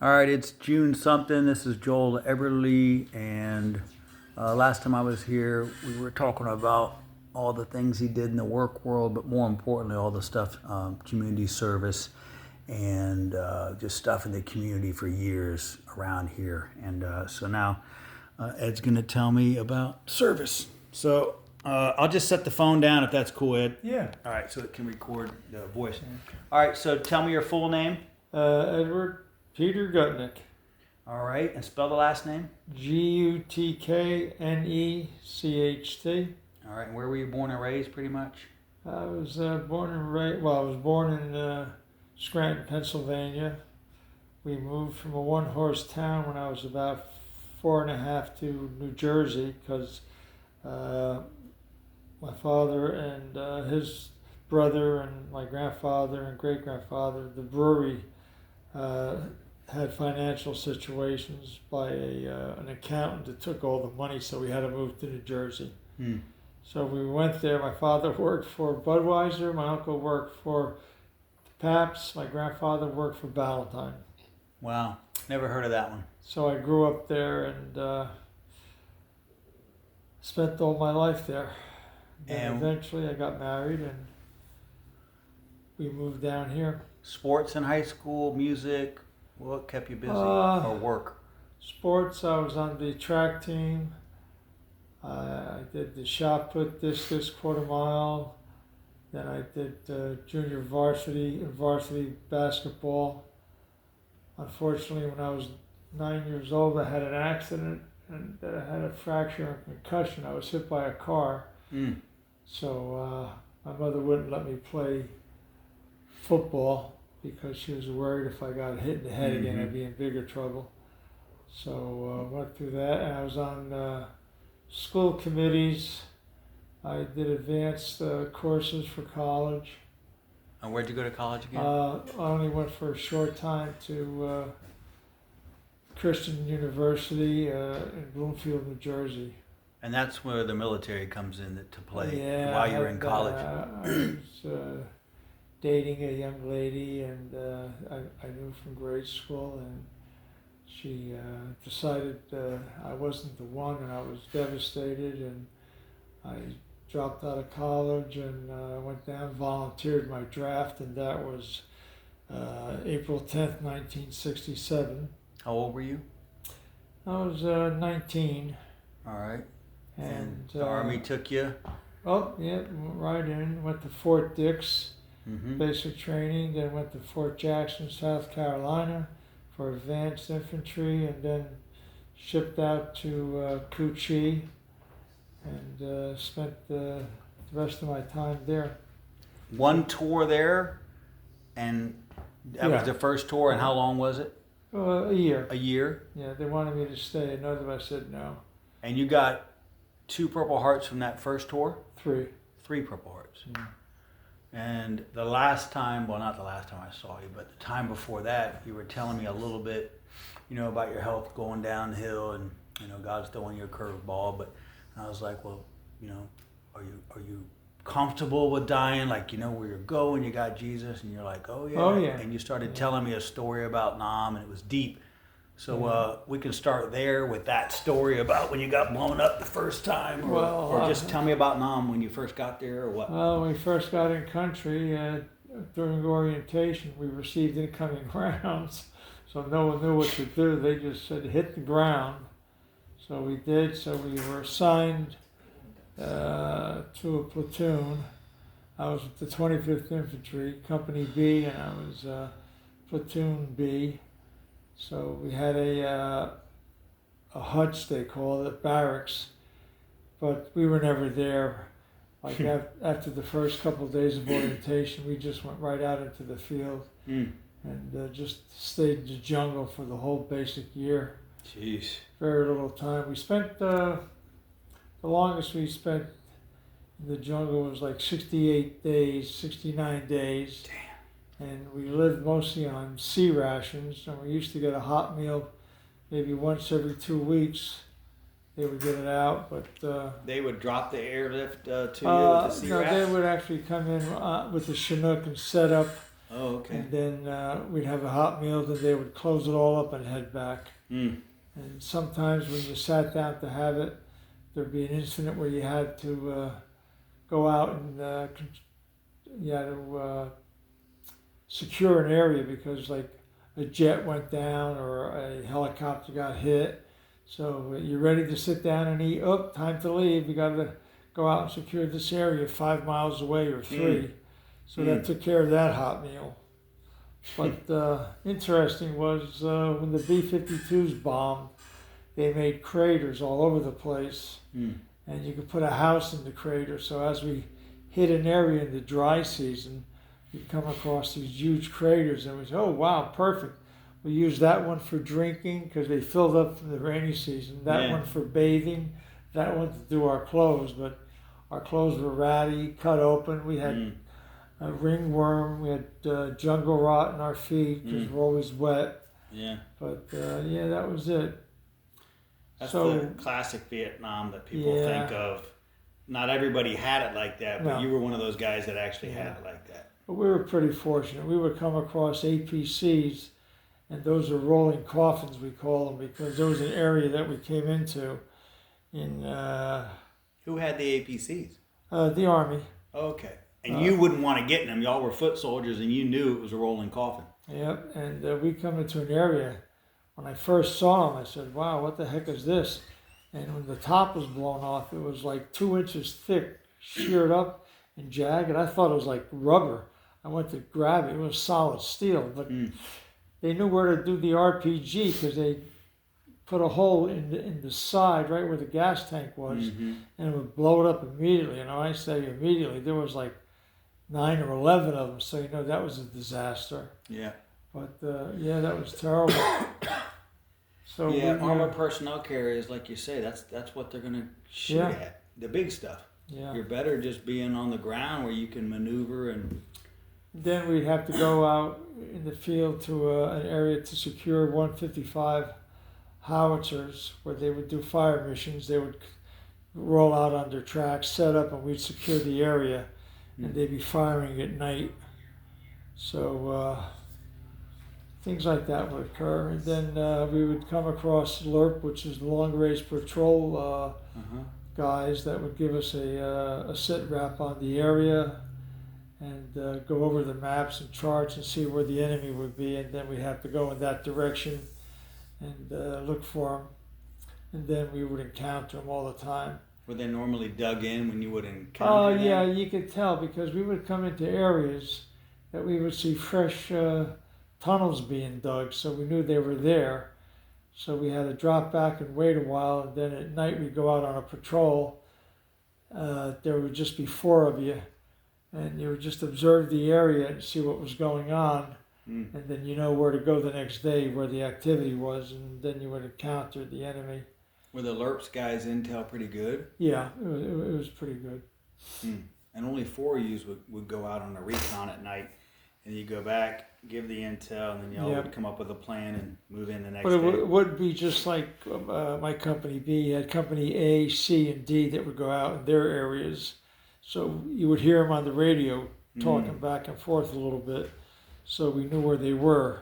All right, it's June something. This is Joel Everly, and last time I was here, we were talking about all the things he did in the work world, but more importantly, all the stuff, community service, and just stuff in the community for years around here. And so now Ed's going to tell me about service. So I'll just set the phone down if that's cool, Ed. Yeah. All right, so it can record the voice. All right, so tell me your full name. Edward Peter Gutknecht. All right, and spell the last name. Gutknecht. All right, and where were you born and raised, pretty much? I was born and raised. Well, I was born in Scranton, Pennsylvania. We moved from a one-horse town when I was about 4.5 to New Jersey because my father and his brother and my grandfather and great-grandfather, the brewery, had financial situations by an accountant that took all the money, so we had to move to New Jersey. So we went there. My father worked for Budweiser, my uncle worked for Pabst, my grandfather worked for Ballantine. Wow, never heard of that one. So I grew up there and spent all my life there. And eventually I got married and we moved down here. Sports in high school, music, what kept you busy, or work? Sports, I was on the track team. I did the shot put, discus, quarter mile. Then I did junior varsity and varsity basketball. Unfortunately, when I was 9 years old, I had an accident and I had a fracture and concussion. I was hit by a car. So my mother wouldn't let me play football because she was worried if I got hit in the head again, I'd be in bigger trouble. So went through that, and I was on school committees. I did advanced courses for college. And where'd you go to college again? I only went for a short time to Christian University in Bloomfield, New Jersey. And that's where the military comes in to play while you were in college. I was dating a young lady, and I knew from grade school, and she decided I wasn't the one, and I was devastated, and I dropped out of college and went down, volunteered my draft, and that was April 10th, 1967. How old were you? I was 19. All right. And the Army took you? Oh, yeah, went right in. Went to Fort Dix, basic training, then went to Fort Jackson, South Carolina for advanced infantry, and then shipped out to Cu and spent the rest of my time there. One tour there, and that was the first tour, and how long was it? A year. A year? Yeah, they wanted me to stay. Another, I said no. And you got 2 Purple Hearts from that first tour? 3. 3 Purple Hearts. And the last time, well, not the last time I saw you, but the time before that, you were telling me a little bit, about your health going downhill, and God's throwing you a curveball. But I was like, well, are you comfortable with dying? Like, where you're going, you got Jesus, and you're like, oh yeah. Oh yeah. And you started telling me a story about Nam, and it was deep. So we can start there with that story about when you got blown up the first time, or just tell me about Nam when you first got there, or what? Well, when we first got in country, during orientation, we received incoming rounds, so no one knew what to do. They just said, hit the ground. So we did, so we were assigned to a platoon. I was with the 25th Infantry, Company B, and I was Platoon B. So we had a hutch, they called it, barracks, but we were never there. Like after the first couple of days of orientation, we just went right out into the field and just stayed in the jungle for the whole basic year. Jeez. Very little time. We spent, the longest we spent in the jungle was like 68 days, 69 days. Damn. And we lived mostly on sea rations, and we used to get a hot meal maybe once every 2 weeks. They would get it out, but they would drop the airlift to you with the sea no, rations? they would actually come in with the Chinook and set up Oh, okay. And then we'd have a hot meal, then they would close it all up and head back. Mm. And sometimes when you sat down to have it, there'd be an incident where you had to go out and you had to secure an area because like a jet went down or a helicopter got hit. So you're ready to sit down and eat. Oh, time to leave. You got to go out and secure this area 5 miles away or 3. So that took care of that hot meal. But interesting was when the B-52s bombed, they made craters all over the place. And you could put a house in the crater. So as we hit an area in the dry season, we'd come across these huge craters and we said, oh, wow, perfect. We used that one for drinking because they filled up from the rainy season. That one for bathing. That one to do our clothes. But our clothes were ratty, cut open. We had a ringworm. We had jungle rot in our feet because we're always wet. Yeah. But yeah, that was it. That's So, the classic Vietnam that people think of. Not everybody had it like that, but you were one of those guys that actually had it like that. But we were pretty fortunate. We would come across APCs, and those are rolling coffins, we call them, because there was an area that we came into in... Who had the APCs? The Army. Okay. And you wouldn't want to get in them. Y'all were foot soldiers, and you knew it was a rolling coffin. Yep, and we come into an area. When I first saw them, I said, wow, what the heck is this? And when the top was blown off, it was like 2 inches thick, sheared up and jagged. I thought it was like rubber. I went to grab it. It was solid steel. But they knew where to do the RPG because they put a hole in the side right where the gas tank was, and it would blow it up immediately. And I say immediately, there was like 9 or 11 of them. So, that was a disaster. Yeah. But, yeah, that was terrible. So armored personnel carriers, like you say, that's what they're going to shoot at. The big stuff. Yeah. You're better just being on the ground where you can maneuver and... Then we'd have to go out in the field to an area to secure 155 howitzers where they would do fire missions. They would roll out on their tracks, set up, and we'd secure the area, and they'd be firing at night. So things like that would occur. And then we would come across LRP, which is the long range patrol guys that would give us a sit rep on the area and go over the maps and charts and see where the enemy would be, and then we'd have to go in that direction and look for them, and then we would encounter them all the time. Were they normally dug in when you would encounter them? Yeah, you could tell because we would come into areas that we would see fresh tunnels being dug, so we knew they were there. So we had to drop back and wait a while, and then at night we'd go out on a patrol. There would just be 4 of you, and you would just observe the area and see what was going on, and then you know where to go the next day, where the activity was, and then you would encounter the enemy. Were the LRPS guys' intel pretty good? Yeah, it was pretty good. And only 4 of you would go out on a recon at night, and you go back, give the intel, and then y'all would come up with a plan and move in the next day. But it would be just like my company B had company A, C, and D that would go out in their areas. So you would hear them on the radio talking back and forth a little bit, so we knew where they were.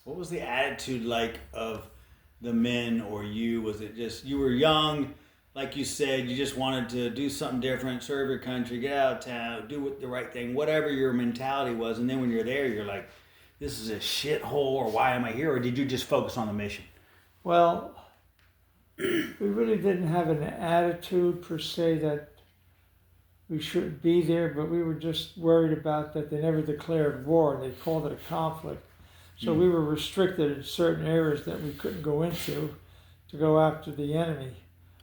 What was the attitude like of the men or you? Was it just you were young, like you said, you just wanted to do something different, serve your country, get out of town, do the right thing, whatever your mentality was, and then when you're there, you're like, this is a shithole, or why am I here? Or did you just focus on the mission? Well, we really didn't have an attitude per se that we shouldn't be there, but we were just worried about that they never declared war. They called it a conflict. So we were restricted in certain areas that we couldn't go into to go after the enemy.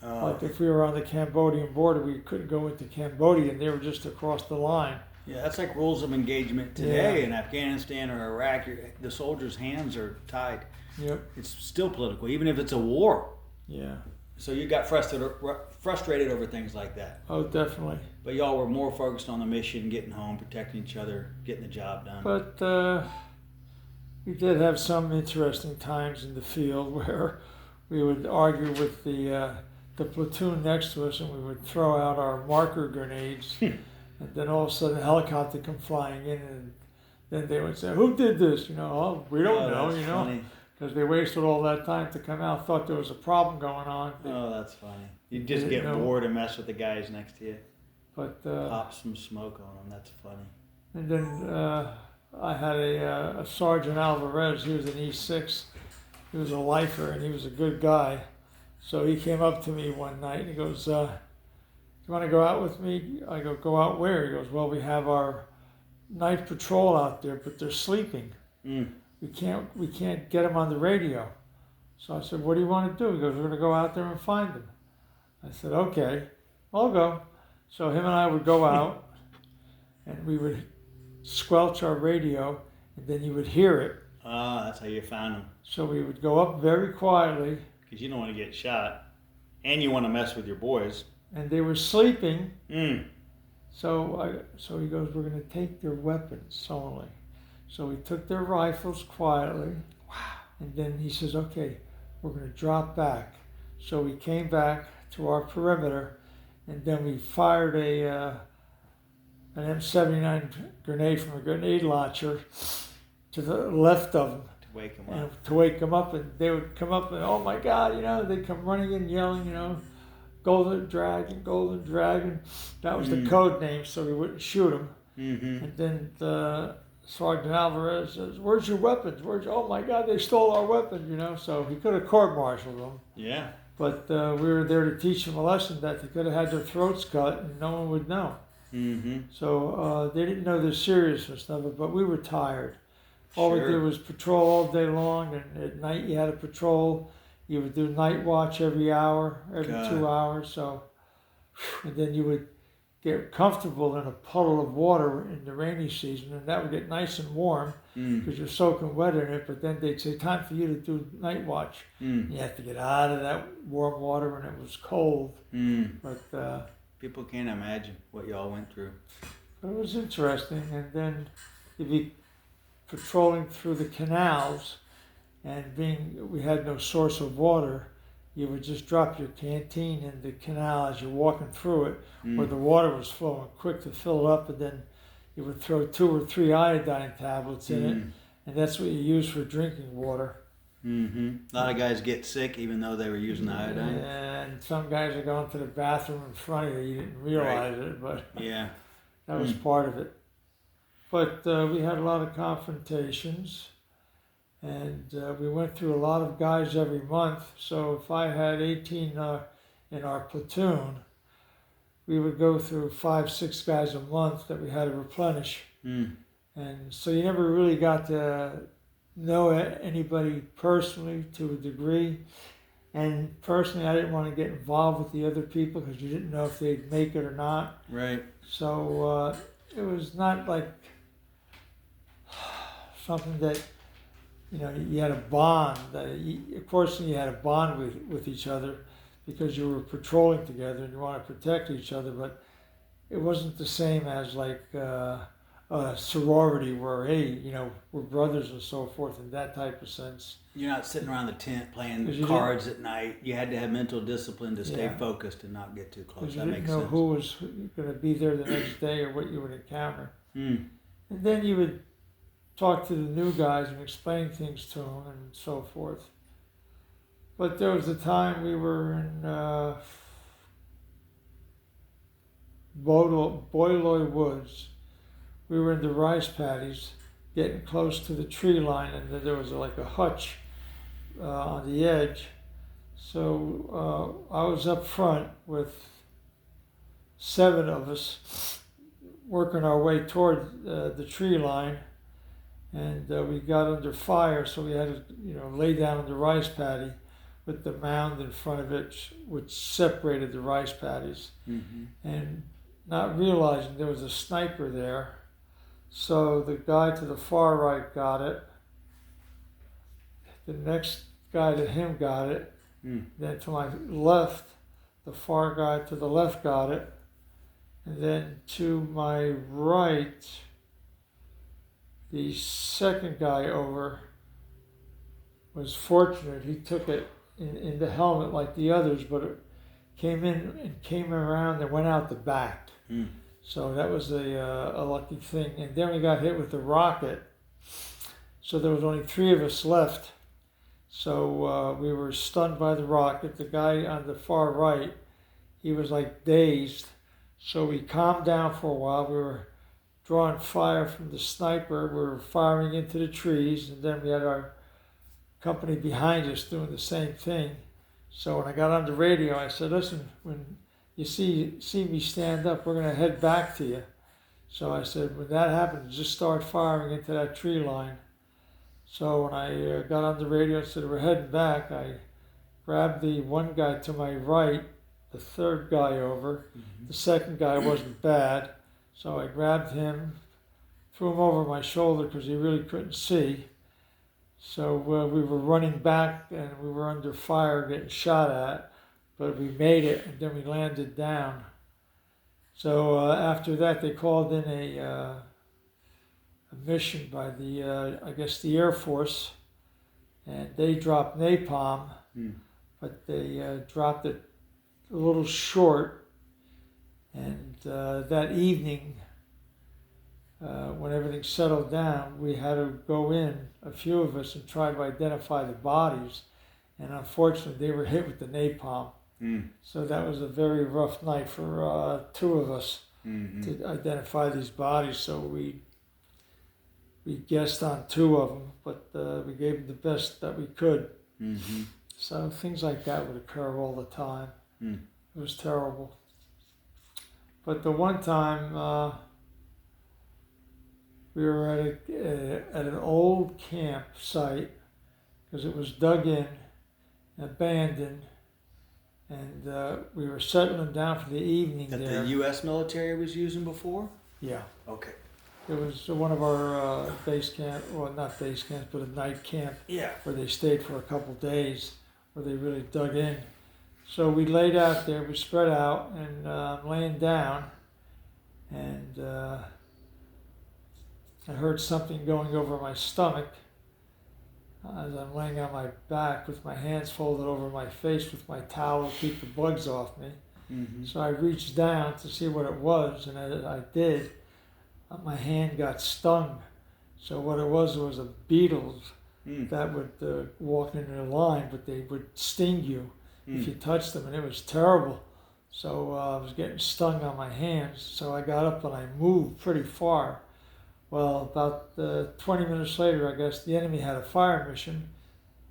Like if we were on the Cambodian border, we couldn't go into Cambodia, and they were just across the line. Yeah, that's like rules of engagement today in Afghanistan or Iraq. The soldiers' hands are tied. Yep. It's still political, even if it's a war. Yeah. So you got frustrated over things like that. Oh, definitely. But y'all were more focused on the mission, getting home, protecting each other, getting the job done. But we did have some interesting times in the field where we would argue with the platoon next to us, and we would throw out our marker grenades, and then all of a sudden a helicopter come flying in, and then they would say, "Who did this?" Oh, we don't know. That's funny. Because they wasted all that time to come out, thought there was a problem going on. Oh, that's funny. You just get know. bored and mess with the guys next to you. But Pop some smoke on them. That's funny. and then I had a Sergeant Alvarez. He was an E6. He was a lifer, and he was a good guy. So he came up to me one night and he goes, "You want to go out with me?" I go out where? He goes, "Well, we have our night patrol out there, but they're sleeping. We can't get them on the radio." So I said, "What do you want to do?" He goes, "We're going to go out there and find them." I said, "Okay, I'll go." So him and I would go out, and we would squelch our radio, and then you would hear it. Ah, that's how you found them. So we would go up very quietly. Because you don't want to get shot, and you want to mess with your boys. And they were sleeping. Mm. So he goes, "We're going to take their weapons only." So we took their rifles quietly. Wow. And then he says, "Okay, we're going to drop back." So we came back to our perimeter, and then we fired an M79 grenade from a grenade launcher to the left of them. To wake them And up. to wake them up, and they would come up and, "Oh my God," they'd come running in yelling, "Golden Dragon, Golden Dragon." That was the code name, so we wouldn't shoot them. Mm-hmm. And then Sergeant Alvarez says, "Where's your weapons? Oh my God, they stole our weapons," So he could have court-martialed them. Yeah. But we were there to teach them a lesson that they could have had their throats cut and no one would know. Mm-hmm. So they didn't know the seriousness of it, but we were tired. All we Sure. did was patrol all day long, and at night you had a patrol. You would do night watch every hour, every God. 2 hours. So, and then you would get comfortable in a puddle of water in the rainy season, and that would get nice and warm because you're soaking wet in it. But then they'd say, "Time for you to do night watch." You have to get out of that warm water, and it was cold. But People can't imagine what y'all went through. it was interesting. And then you'd be patrolling through the canals, and we had no source of water, you would just drop your canteen in the canal as you're walking through it, where the water was flowing quick to fill it up, and then you would throw 2 or 3 iodine tablets in it, and that's what you use for drinking water. Mm-hmm. A lot of guys get sick even though they were using iodine. And some guys are going to the bathroom in front of you. You didn't realize it, but Yeah. that was part of it. But we had a lot of confrontations, and we went through a lot of guys every month. So if I had 18 in our platoon, we would go through 5, 6 guys a month that we had to replenish. And so you never really got to know anybody personally to a degree. And personally, I didn't want to get involved with the other people because you didn't know if they'd make it or not. Right. So it was not like something that, you had a bond. Of course, you had a bond with each other because you were patrolling together and you want to protect each other, but it wasn't the same as like a sorority where, hey, we're brothers and so forth in that type of sense. You're not sitting around the tent playing 'Cause you cards at night. You had to have mental discipline to stay Yeah. focused and not get too close. Because you That didn't makes know sense. who was going to be there the next day or what you would encounter. And then you would talk to the new guys and explain things to them and so forth. But there was a time we were in Boiloy Woods. We were in the rice paddies, getting close to the tree line, and there was like a hutch on the edge. So I was up front with 7 of us working our way toward the tree line, and we got under fire, so we had to lay down in the rice paddy with the mound in front of it, which separated the rice paddies, and not realizing there was a sniper there. So the guy to the far right got it. The next guy to him got it. Then to my left, the far guy to the left got it. And then to my right, the second guy over was fortunate. He took it in the helmet like the others, but it came in and came around and went out the back. So that was a lucky thing. And then we got hit with the rocket. So there was only 3 of us left. So we were stunned by the rocket. The guy on the far right, he was like dazed. So we calmed down for a while. We were drawing fire from the sniper. We were firing into the trees. And then we had our company behind us doing the same thing. So when I got on the radio, I said, listen, when you see me stand up, we're going to head back to you. So I said, when that happens, just start firing into that tree line. So when I got on the radio and said, we're heading back, I grabbed the one guy to my right, the third guy over. Mm-hmm. The second guy wasn't bad. So I grabbed him, threw him over my shoulder because he really couldn't see. So we were running back and we were under fire getting shot at, but we made it and then we landed down. So after that they called in a mission by the, I guess the Air Force, and they dropped napalm, but they dropped it a little short. And that evening, when everything settled down, we had to go in, a few of us, and try to identify the bodies. And unfortunately, they were hit with the napalm. So that was a very rough night for 2 of us to identify these bodies. So we guessed on 2 of them, but we gave them the best that we could. So things like that would occur all the time. It was terrible. But the one time we were at an old campsite because it was dug in, abandoned, and we were settling down for the evening that there. the U.S. military was using before? Yeah. Okay. It was one of our base camp, well, not base camps, but a night camp. Yeah. Where they stayed for a couple days, where they really dug in. So we laid out there, we spread out, and I'm laying down, and I heard something going over my stomach as I'm laying on my back with my hands folded over my face with my towel to keep the bugs off me. So I reached down to see what it was, and as I did, my hand got stung. So what it was a beetles that would walk in a line, but they would sting you if you touched them, and it was terrible. So I was getting stung on my hands, so I got up and I moved pretty far. Well, about 20 minutes later, I guess the enemy had a fire mission,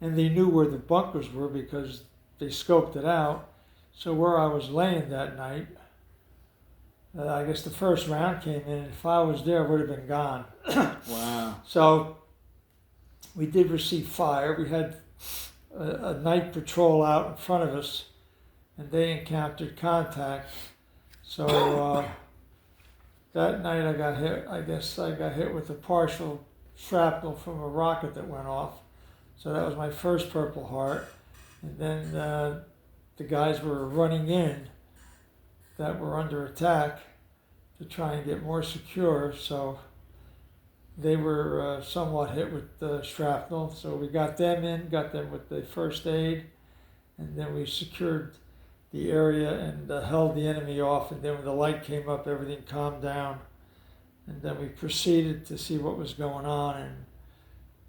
and they knew where the bunkers were because they scoped it out. So where I was laying that night, I guess the first round came in, and if I was there, I would have been gone. Wow. So we did receive fire. We had a night patrol out in front of us, and they encountered contact. So that night I got hit. I guess I got hit with a partial shrapnel from a rocket that went off. So that was my first Purple Heart. And then the guys were running in that were under attack to try and get more secure. So they were somewhat hit with the shrapnel. So we got them in, got them with the first aid, and then we secured the area and held the enemy off. And then when the light came up, everything calmed down. And then we proceeded to see what was going on, and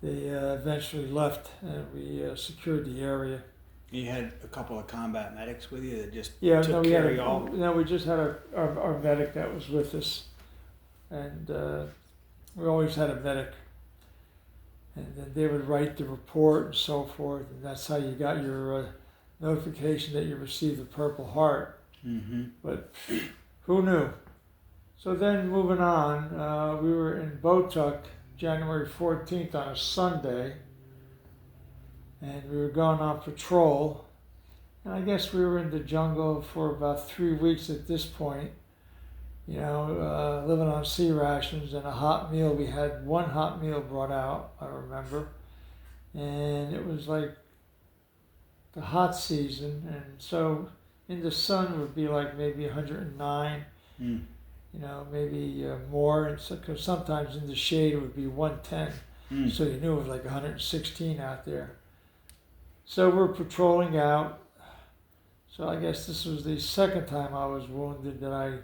they eventually left, and we secured the area. You had a couple of combat medics with you that just we carry all. we just had our medic that was with us, and we always had a medic, and then they would write the report and so forth, and that's how you got your notification that you received the Purple Heart. But who knew? So then moving on, we were in Botuck January 14th on a Sunday, and we were going on patrol. And I guess we were in the jungle for about 3 weeks at this point, you know, living on sea rations and a hot meal. We had one hot meal brought out, I remember, and it was like the hot season, and so in the sun it would be like maybe 109, you know, maybe more, and so, 'cause sometimes in the shade it would be 110, so you knew it was like 116 out there. So we're patrolling out. So I guess this was the second time I was wounded that I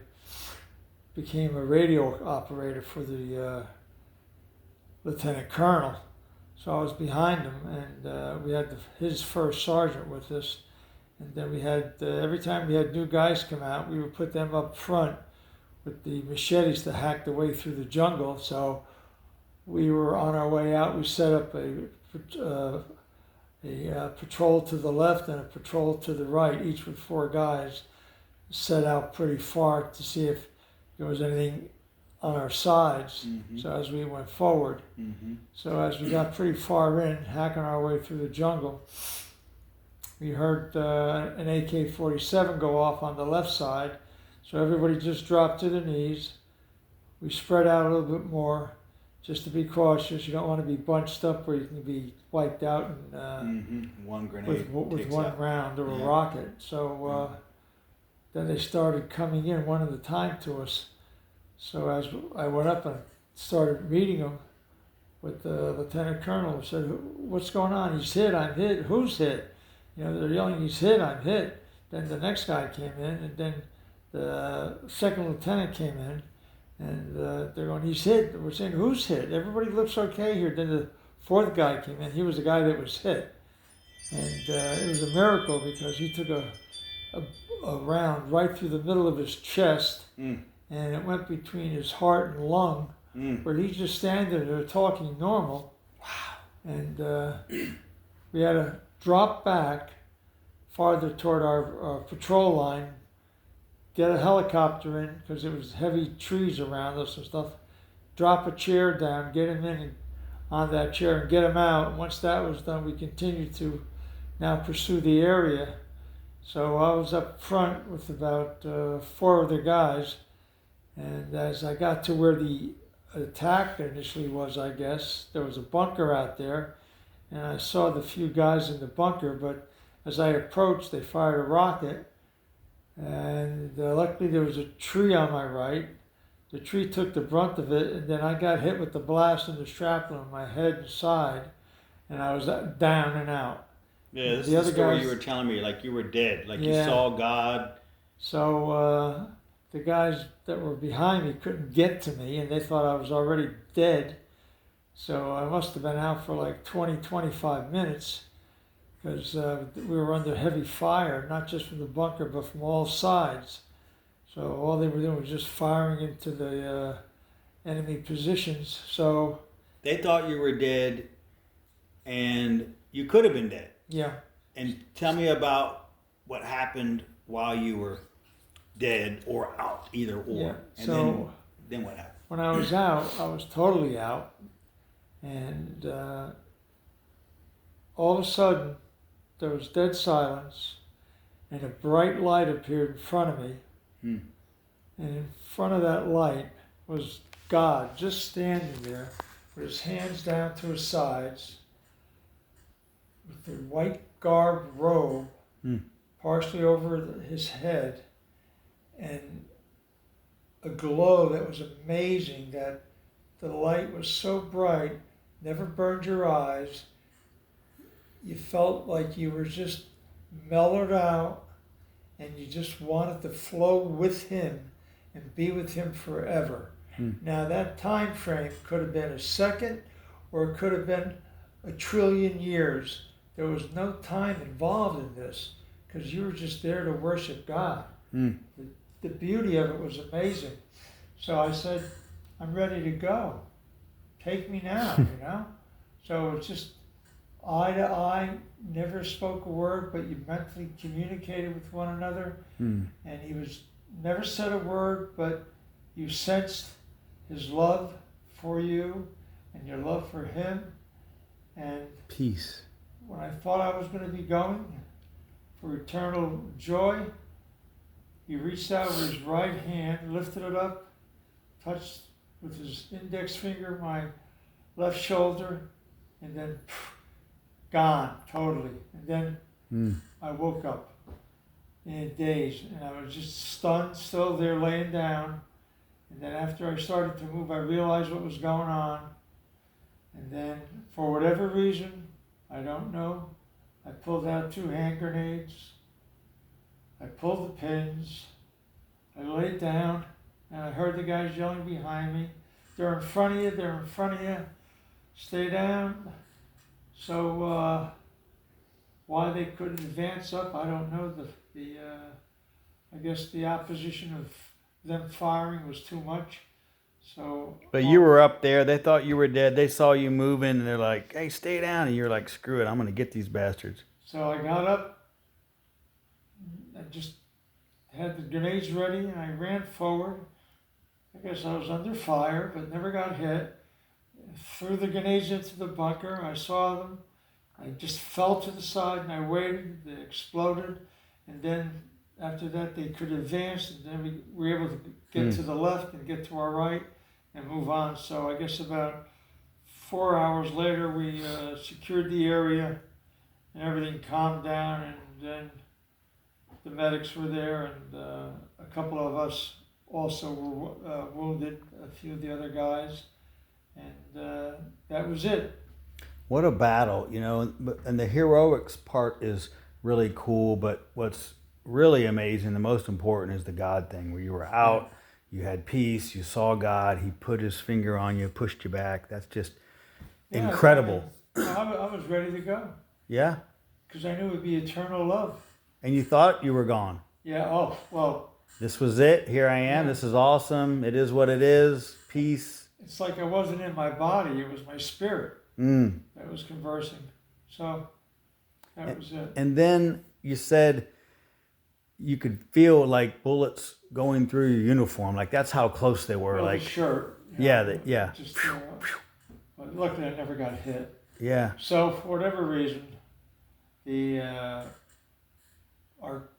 became a radio operator for the lieutenant colonel. So I was behind him, and we had his first sergeant with us. And then we had, every time we had new guys come out, we would put them up front with the machetes to hack the way through the jungle. So we were on our way out. We set up a patrol to the left and a patrol to the right, each with 4 guys, set out pretty far to see if there was anything on our sides. So as we went forward, so as we got pretty far in, hacking our way through the jungle, we heard an AK-47 go off on the left side. So everybody just dropped to their knees. We spread out a little bit more, just to be cautious. You don't want to be bunched up where you can be wiped out and one grenade with takes one out. round or a Yeah. rocket. So then they started coming in one at a time to us. So as I went up and started meeting them with the lieutenant colonel, I said, "What's going on? He's hit. I'm hit. Who's hit?" You know, they're yelling, "He's hit. I'm hit." Then the next guy came in, and then the second lieutenant came in, and they're going, "He's hit." We're saying, "Who's hit?" Everybody looks okay here. Then the fourth guy came in. He was the guy that was hit, and it was a miracle because he took a round right through the middle of his chest, and it went between his heart and lung, where he's just standing there talking normal. Wow! And we had to drop back farther toward our patrol line, get a helicopter in because there was heavy trees around us and stuff, drop a chair down, get him in on that chair and get him out. And once that was done, we continued to now pursue the area. So I was up front with about 4 other guys, and as I got to where the attack initially was, I guess, there was a bunker out there, and I saw the few guys in the bunker, but as I approached, they fired a rocket, and luckily there was a tree on my right. The tree took the brunt of it, and then I got hit with the blast in the shrapnel on my head and side, and I was down and out. Yeah, this The is the other story guys- you were telling me, like you were dead, like you Yeah. saw God. So the guys that were behind me couldn't get to me, and they thought I was already dead. So I must have been out for like 20, 25 minutes because we were under heavy fire, not just from the bunker, but from all sides. So all they were doing was just firing into the enemy positions. So They thought you were dead, and you could have been dead. yeah, And tell me about what happened while you were dead or out, either or. Yeah, And so- then what happened? when I was out, I was totally out. And all of a sudden, there was dead silence, and a bright light appeared in front of me. And in front of that light was God just standing there with his hands down to his sides, with the white garbed robe partially over his head, and a glow that was amazing, that the light was so bright, never burned your eyes. You felt like you were just mellowed out, and you just wanted to flow with him and be with him forever. Now that time frame could have been a second, or it could have been a trillion years. There was no time involved in this because you were just there to worship God. The beauty of it was amazing. So I said, "I'm ready to go. Take me now," you know? So it's just eye to eye, never spoke a word, but you mentally communicated with one another. And he was never said a word, but you sensed his love for you and your love for him. And Peace. when I thought I was going to be going for eternal joy, he reached out with his right hand, lifted it up, touched with his index finger my left shoulder, and then gone totally. And then I woke up in a daze, and I was just stunned, still there laying down. And then after I started to move, I realized what was going on. And then, for whatever reason, I don't know, I pulled out 2 hand grenades. I pulled the pins. I laid down, and I heard the guys yelling behind me, "They're in front of you, they're in front of you, stay down." So why they couldn't advance up, I don't know. I guess the opposition of them firing was too much. So But you were up there. They thought you were dead. They saw you moving, and they're like, "Hey, stay down." And you're like, "Screw it. I'm gonna get these bastards." So I got up, I just had the grenades ready, and I ran forward. I guess I was under fire, but never got hit. Threw the grenades into the bunker. I saw them. I just fell to the side, and I waited. They exploded, and then after that they could advance, and then we were able to get to the left and get to our right and move on. So I guess about 4 hours later, we secured the area, and everything calmed down, and then the medics were there, and a couple of us also were wounded, a few of the other guys, and that was it. What a battle, and the heroics part is really cool, but what's really amazing, the most important, is the God thing, where you were out, you had peace, you saw God, he put his finger on you, pushed you back. That's just incredible. I was ready to go. Yeah? Because I knew it would be eternal love. And you thought you were gone. Yeah, oh, well. This was it. Here I am. This is awesome. It is what it is. Peace. It's like I wasn't in my body. It was my spirit that was conversing. So that was it. And then you said you could feel like bullets going through your uniform. Like that's how close they were. Well, like the shirt. Yeah. Just, but luckily I never got hit. Yeah. So for whatever reason, our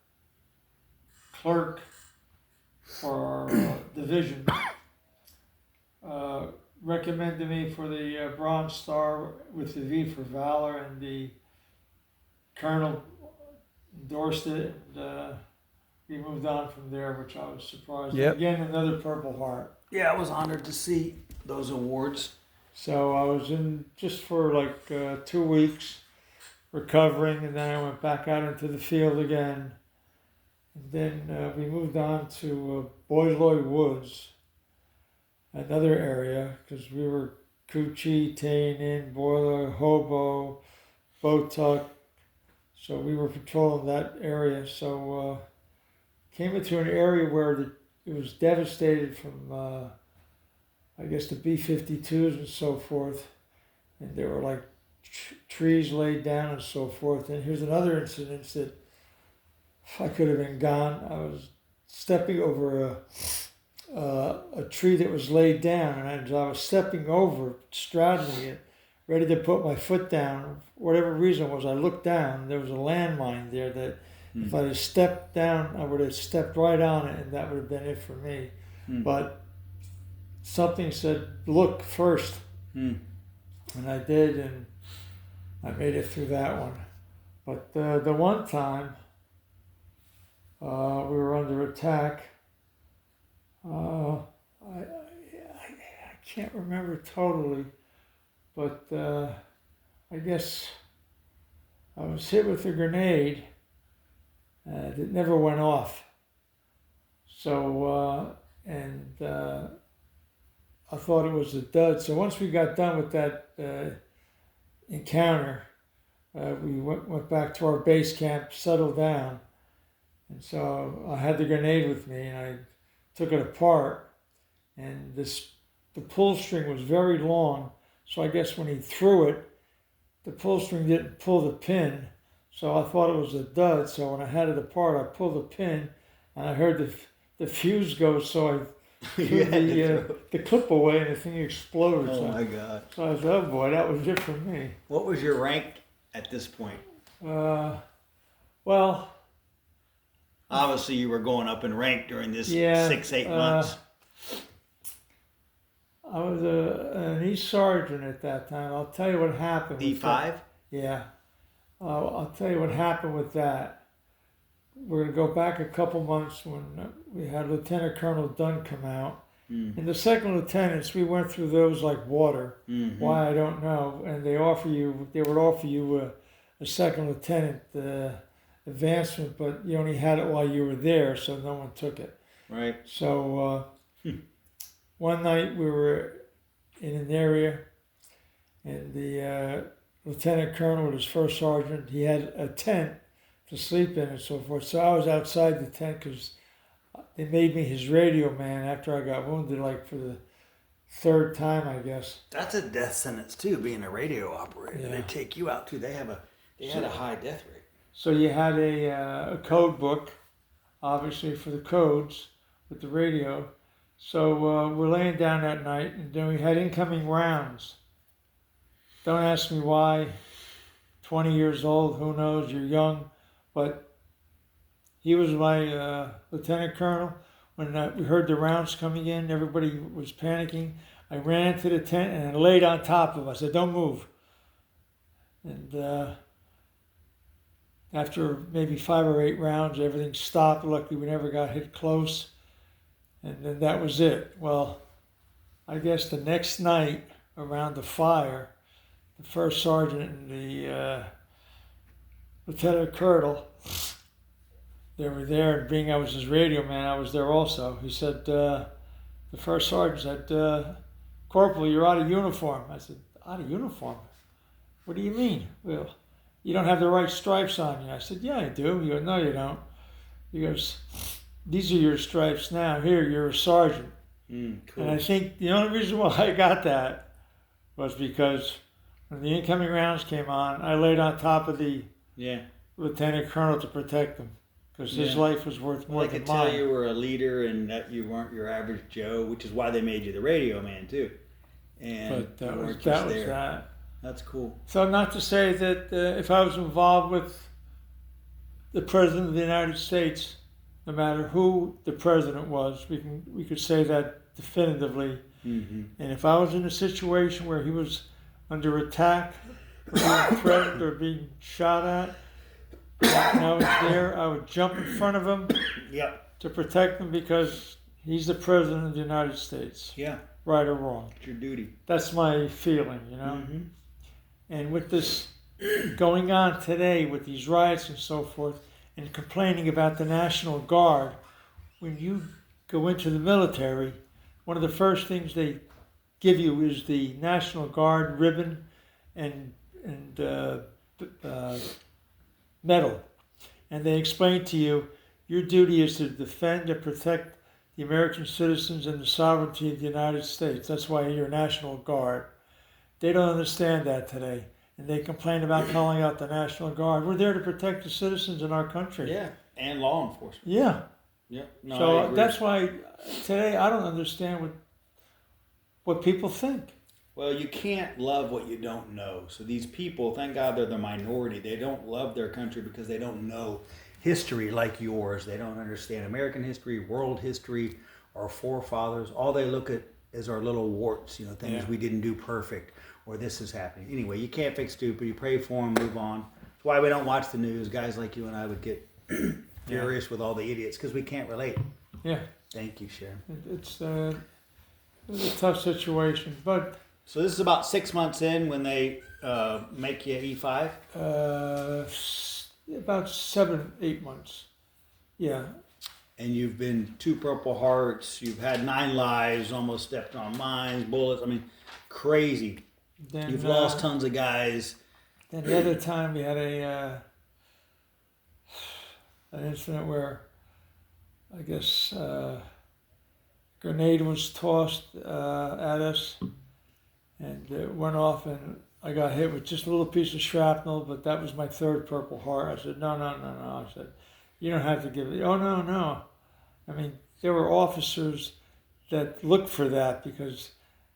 clerk for our division recommended me for the Bronze Star with the V for Valor, and the colonel endorsed it, and we moved on from there, which I was surprised. Yep. Again, another Purple Heart. Yeah, I was honored to see those awards. So I was in just for like 2 weeks recovering, and then I went back out into the field again. And then we moved on to Boyloy Woods, another area, because we were Coochie, Tainin, Boiler, Hobo, Botuck. So we were patrolling that area. So came into an area where it was devastated from, I guess, the B-52s and so forth. And there were like trees laid down and so forth. And here's another incident that I could have been gone. I was stepping over a tree that was laid down, and as I was stepping over, straddling it, ready to put my foot down. Whatever reason was, I looked down. There was a landmine there that if I had stepped down, I would have stepped right on it, and that would have been it for me. But something said, "Look first," and I did, and I made it through that one. But the one time we were under attack, I can't remember totally, but I guess I was hit with a grenade that never went off. So, I thought it was a dud. So once we got done with that encounter, we went back to our base camp, settled down. And so I had the grenade with me, and I took it apart, and the pull string was very long. So I guess when he threw it, the pull string didn't pull the pin. So I thought it was a dud. So when I had it apart, I pulled the pin, and I heard the fuse go. So I threw the clip away, and the thing exploded. Oh my God. So I said, "Oh boy, that was it for me." What was your rank at this point? Well, obviously you were going up in rank during this 6-8 months. I was an E sergeant at that time. I'll tell you what happened. E5? Yeah. I'll tell you what happened with that. We're going to go back a couple months when we had Lieutenant Colonel Dunn come out. And the second lieutenants, we went through those like water. Why, I don't know. And they would offer you a second lieutenant advancement, but you only had it while you were there, so no one took it. Right. So One night we were in an area, and the lieutenant colonel with his first sergeant, he had a tent to sleep in and so forth. So I was outside the tent because they made me his radio man after I got wounded, like for the third time, I guess. That's a death sentence too, being a radio operator. Yeah. They take you out too. They had a high death rate. So you had a code book, obviously for the codes with the radio. So we're laying down that night, and then we had incoming rounds. Don't ask me why. 20 years old, who knows? You're young, but he was my lieutenant colonel. When we heard the rounds coming in, everybody was panicking. I ran into the tent and I laid on top of him. I said, "Don't move." And after maybe 5 or 8 rounds, everything stopped. Luckily, we never got hit close. And then that was it. Well, I guess the next night around the fire, the first sergeant and the lieutenant colonel, they were there, and being I was his radio man, I was there also. He said, the first sergeant said, "Corporal, you're out of uniform." I said, "Out of uniform? What do you mean?" "Well, you don't have the right stripes on you." I said, "Yeah, I do." He goes, "No, you don't." He goes, "These are your stripes now. Here, you're a sergeant." Cool. And I think the only reason why I got that was because when the incoming rounds came on, I laid on top of the lieutenant colonel to protect him, because his life was worth more They than could mine. tell you were a leader and that you weren't your average Joe, which is why they made you the radio man too. And But that you was weren't just that. there. That's cool. So not to say that if I was involved with the President of the United States, no matter who the president was, we could say that definitively. Mm-hmm. And if I was in a situation where he was under attack, or being threatened, or being shot at, and I was there, I would jump in front of him to protect him, because he's the President of the United States. Yeah. Right or wrong. It's your duty. That's my feeling, you know. Mm-hmm. And with this going on today, with these riots and so forth, and complaining about the National Guard, when you go into the military, one of the first things they give you is the National Guard ribbon and medal. And they explain to you, your duty is to defend and protect the American citizens and the sovereignty of the United States. That's why you're National Guard. They don't understand that today. And they complain about calling out the National Guard. We're there to protect the citizens in our country. Yeah, and law enforcement. Yeah. Yeah. No, I So agree. that's why today I don't understand what people think. Well, you can't love what you don't know. So these people, thank God they're the minority. They don't love their country because they don't know history like yours. They don't understand American history, world history, our forefathers. All they look at is our little warts, things we didn't do perfect, or this is happening. Anyway, you can't fix stupid. You pray for them, move on. That's why we don't watch the news. Guys like you and I would get furious with all the idiots because we can't relate. Yeah. Thank you, Sharon. It's a tough situation, but So this is about 6 months in when they make you E5? about 7, 8 months. Yeah. And you've been 2 Purple Hearts. You've had 9 lives, almost stepped on mines, bullets. I mean, crazy. Then, You've lost tons of guys. Then the other time we had an incident where I guess a grenade was tossed at us, and it went off, and I got hit with just a little piece of shrapnel, but that was my 3rd Purple Heart. I said, no. I said, you don't have to give it. Oh, no. I mean, there were officers that looked for that, because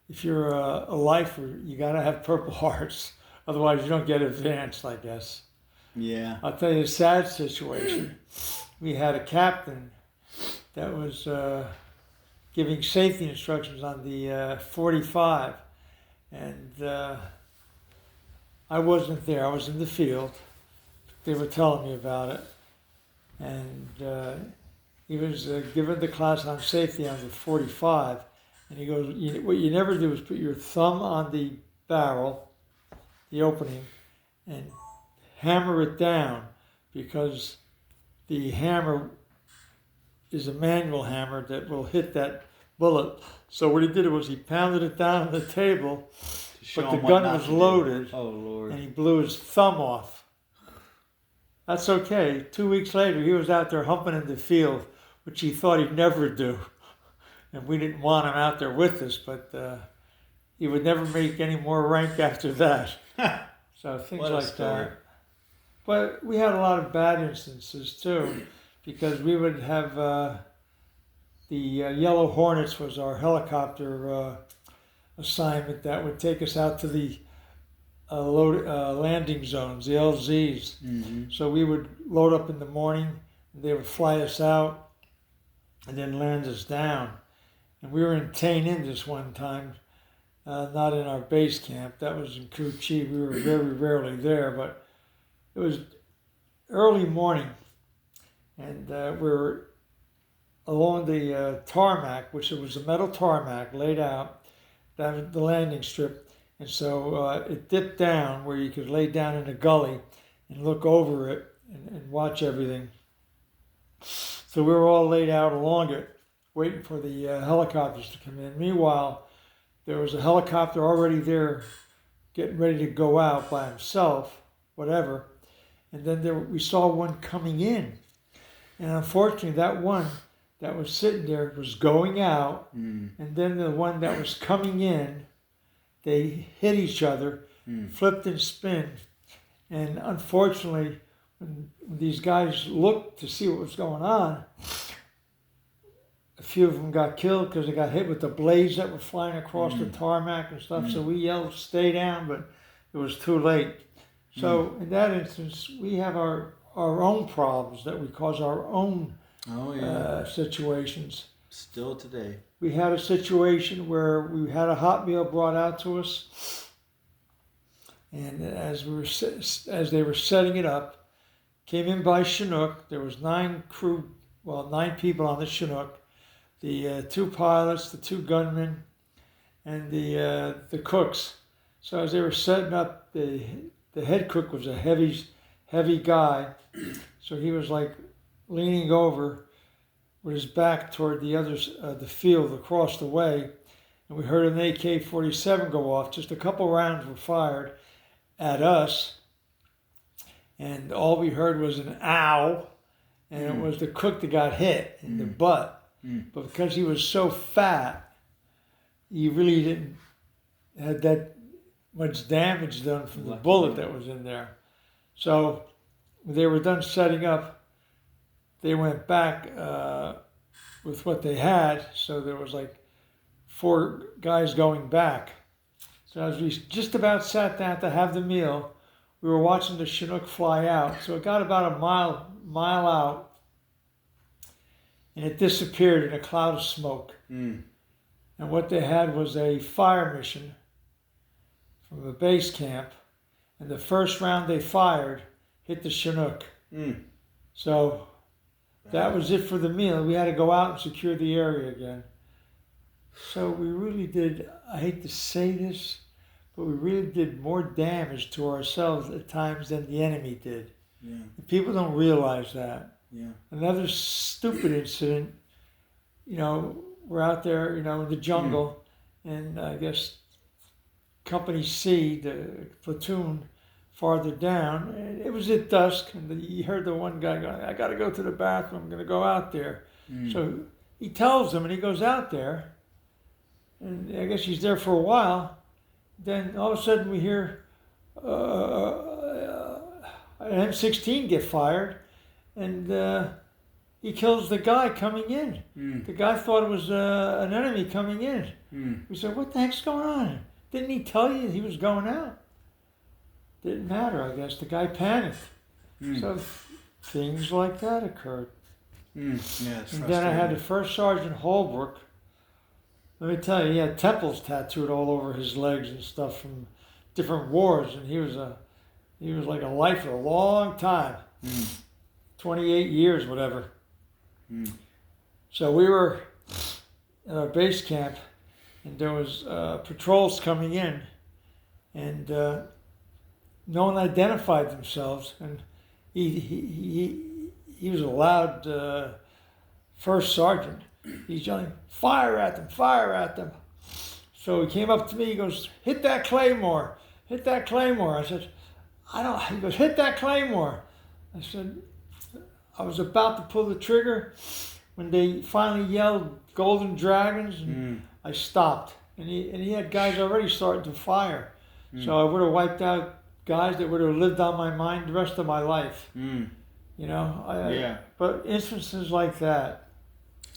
if you're a lifer, you got to have Purple Hearts. Otherwise, you don't get advanced, I guess. Yeah. I'll tell you a sad situation. We had a captain that was giving safety instructions on the 45, and I wasn't there. I was in the field. They were telling me about it, and he was giving the class on safety on the 45, and he goes, what you never do is put your thumb on the barrel, the opening, and hammer it down, because the hammer is a manual hammer that will hit that bullet. So what he did was he pounded it down on the table, To show but the him what gun not was to do. loaded, Oh Lord. and he blew his thumb off. That's okay. 2 weeks later, he was out there humping in the field, which he thought he'd never do. And we didn't want him out there with us, but he would never make any more rank after that. So things What a like story. that. But we had a lot of bad instances too, because we would have the Yellow Hornets was our helicopter assignment that would take us out to the landing zones, the LZs. Mm-hmm. So we would load up in the morning, and they would fly us out, and then land us down. And we were in Tain Indus one time, not in our base camp. That was in Cu Chi. We were very rarely there, but it was early morning, and we were along the tarmac, which was a metal tarmac laid out, that was the landing strip. And so it dipped down where you could lay down in a gully and look over it and watch everything. So we were all laid out along it, waiting for the helicopters to come in. Meanwhile, there was a helicopter already there getting ready to go out by himself, whatever. And then we saw one coming in. And unfortunately, that one that was sitting there was going out. And then the one that was coming in, they hit each other, flipped and spun. And unfortunately, when these guys looked to see what was going on, a few of them got killed because they got hit with the blades that were flying across the tarmac and stuff. So we yelled, "Stay down," but it was too late. So in that instance, we have our own problems that we cause our own situations. Still today. We had a situation where we had a hot meal brought out to us, and as they were setting it up, came in by Chinook. There was 9 people on the Chinook, the 2 pilots, the 2 gunmen, and the cooks. So as they were setting up, the head cook was a heavy guy, so he was like leaning over with his back toward the others, the field across the way, and we heard an AK-47 go off. Just a couple rounds were fired at us, and all we heard was an ow, and it was the cook that got hit in the butt. But because he was so fat, he really didn't have that much damage done from the bullet that was in there. So when they were done setting up, they went back with what they had. So there was like 4 guys going back. So as we just about sat down to have the meal, we were watching the Chinook fly out. So it got about a mile out, and it disappeared in a cloud of smoke. And what they had was a fire mission from a base camp, and the first round they fired hit the Chinook. So that was it for the meal. We had to go out and secure the area again. So we really did, I hate to say this, but we really did more damage to ourselves at times than the enemy did. Yeah. And people don't realize that. Yeah. Another stupid incident, we're out there, in the jungle, and I guess Company C, the platoon, farther down, and it was at dusk, and you heard the one guy going, "I got to go to the bathroom, I'm going to go out there." So he tells them, and he goes out there, and I guess he's there for a while. Then all of a sudden we hear an M16 get fired, and he kills the guy coming in. The guy thought it was an enemy coming in. We said, "What the heck's going on? Didn't he tell you he was going out?" Didn't matter, I guess. The guy panicked. So things like that occurred. Yeah, it's And then I had the frustrating. First Sergeant Holbrook. Let me tell you, he had temples tattooed all over his legs and stuff from different wars, and he was like a lifer a long time, 28 years, whatever. So we were at our base camp, and there was patrols coming in, and no one identified themselves, and he was a loud first sergeant, he's yelling, fire at them, fire at them. So he came up to me, he goes, hit that claymore, hit that claymore. I said, I don't, he goes, hit that claymore. I said, I was about to pull the trigger when they finally yelled golden dragons, and I stopped. And he had guys already starting to fire. So I would have wiped out guys that would have lived on my mind the rest of my life. You know? Yeah. But instances like that.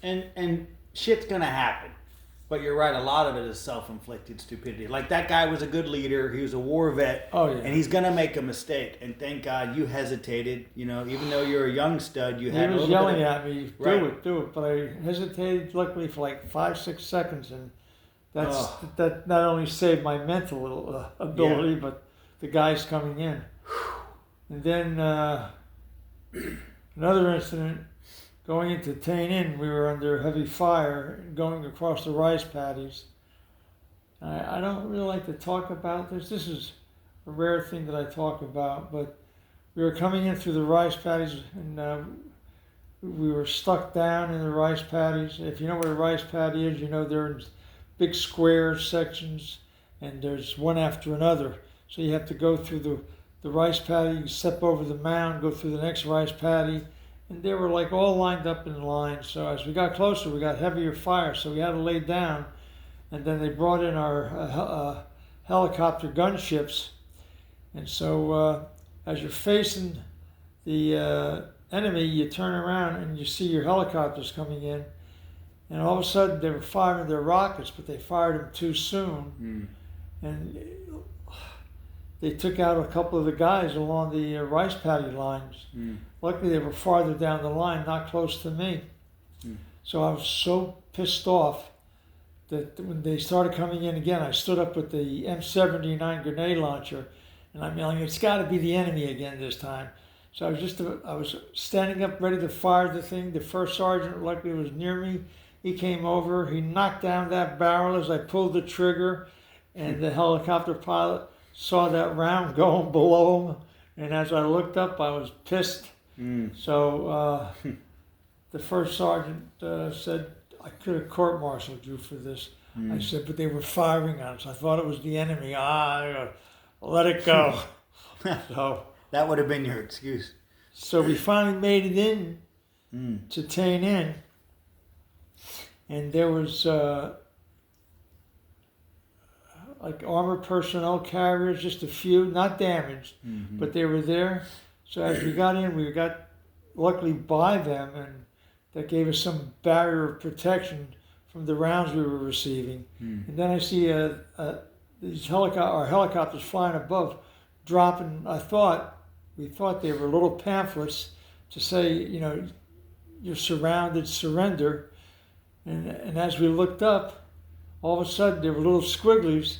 And shit's gonna happen. But you're right, a lot of it is self-inflicted stupidity. Like that guy was a good leader, he was a war vet, Oh, yeah. and he's gonna make a mistake. And thank God you hesitated. You know, even though you're a young stud, you had a He was little yelling bit of, at me, Right. do it. But I hesitated, luckily, for like 5-6 seconds. And that not only saved my mental ability, but the guys coming in. And then another incident, going into Tain Inn, we were under heavy fire, going across the rice paddies. I don't really like to talk about this. This is a rare thing that I talk about, but we were coming in through the rice paddies, and we were stuck down in the rice paddies. If you know what a rice paddy is, you know they're in big square sections, and there's one after another. So you have to go through the rice paddy, you step over the mound, go through the next rice paddy, and they were like all lined up in line. So as we got closer, we got heavier fire, so we had to lay down. And then they brought in our helicopter gunships. And so as you're facing the enemy, you turn around and you see your helicopters coming in. And all of a sudden, they were firing their rockets, but they fired them too soon. And they took out a couple of the guys along the rice paddy lines. Luckily, they were farther down the line, not close to me. So I was so pissed off that when they started coming in again, I stood up with the M79 grenade launcher, and I'm yelling, it's got to be the enemy again this time. So I was standing up ready to fire the thing. The first sergeant, luckily, was near me. He came over, he knocked down that barrel as I pulled the trigger, and the helicopter pilot saw that round going below him. And as I looked up, I was pissed. So the first sergeant said, I could have court-martialed you for this. I said, but they were firing on us. I thought it was the enemy. Let it go. So that would have been your excuse. So we finally made it in to Tain Inn, and there was like armored personnel carriers, just a few, not damaged, but they were there. So as we got in, we got luckily by them, and that gave us some barrier of protection from the rounds we were receiving. And then I see these our helicopters flying above, dropping. We thought they were little pamphlets to say, you know, you're surrounded, surrender. And as we looked up, all of a sudden there were little squigglies.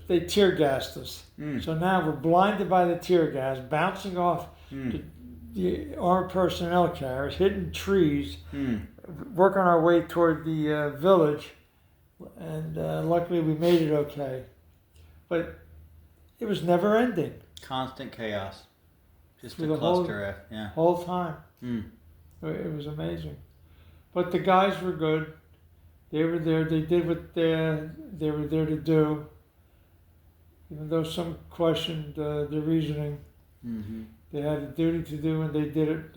They tear gassed us. So now we're blinded by the tear gas, bouncing off the armed personnel carriers, hitting trees, working our way toward the village, and luckily we made it okay. But it was never ending. Constant chaos. Just Through a the whole- cluster F, yeah. Whole time. It was amazing. But the guys were good. They were there. They did what they were there to do. Even though some questioned the reasoning, they had a duty to do, and they did it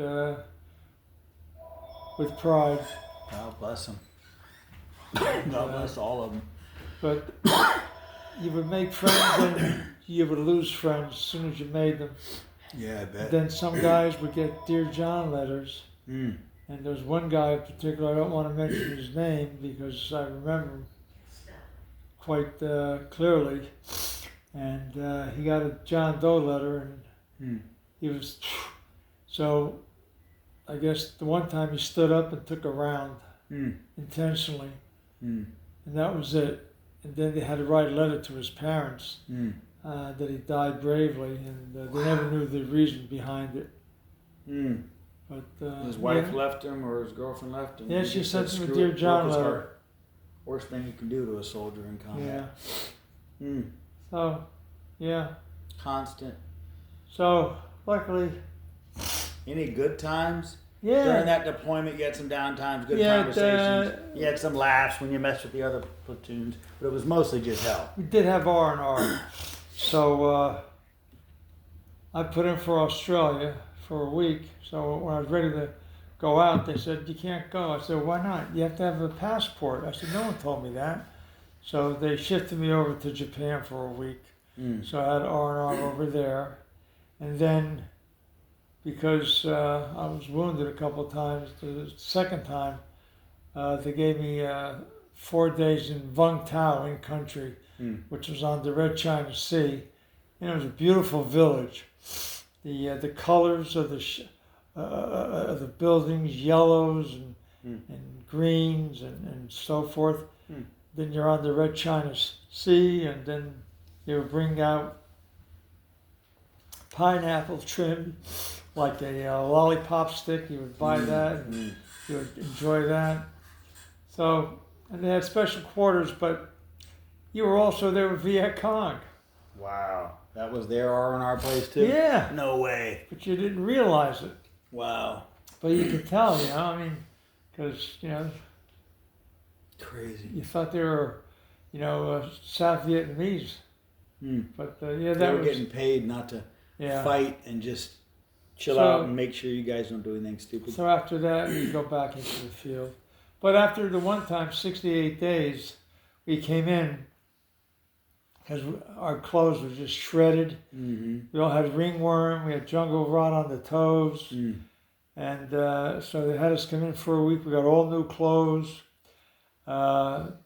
with pride. God bless them. God bless all of them. But you would make friends, and you would lose friends as soon as you made them. Yeah, I bet. Then some guys would get Dear John letters. And there's one guy in particular, I don't want to mention his name because I remember him quite clearly. And he got a John Doe letter, and he was, so I guess the one time he stood up and took a round intentionally, and that was it. And then they had to write a letter to his parents that he died bravely, and they never knew the reason behind it. But his wife left him, or his girlfriend left him. Yeah, He she just sent said, him a "Screw Dear it, John broke his letter." heart. Worst thing you can do to a soldier in combat. Yeah. So, yeah. Constant. So, luckily, Any good times? Yeah. During that deployment, you had some downtimes, good Yeah, conversations. You had some laughs when you messed with the other platoons, but it was mostly just hell. We did have R&R. So I put in for Australia for a week. So when I was ready to go out, they said, you can't go. I said, why not? You have to have a passport. I said, no one told me that. So they shifted me over to Japan for a week. So I had R&R over there. And then because I was wounded a couple of times, the second time, they gave me 4 days in Vung Tau in country, which was on the Red China Sea. And it was a beautiful village. The colors of the buildings, yellows and greens and so forth. Then you're on the Red China Sea, and then they would bring out pineapple trimmed like a lollipop stick. You would buy that, and you would enjoy that. So, and they had special quarters, but you were also there with Viet Cong. Wow. That was their R&R place too? Yeah. No way. But you didn't realize it. Wow. But you could tell, I mean, because, Crazy. you thought they were, South Vietnamese. But, yeah, They that were was... getting paid not to fight and just chill out and make sure you guys don't do anything stupid. So after that, you go back into the field. But after the one time, 68 days, we came in because our clothes were just shredded. We all had ringworm. We had jungle rot on the toes. And so they had us come in for a week. We got all new clothes. The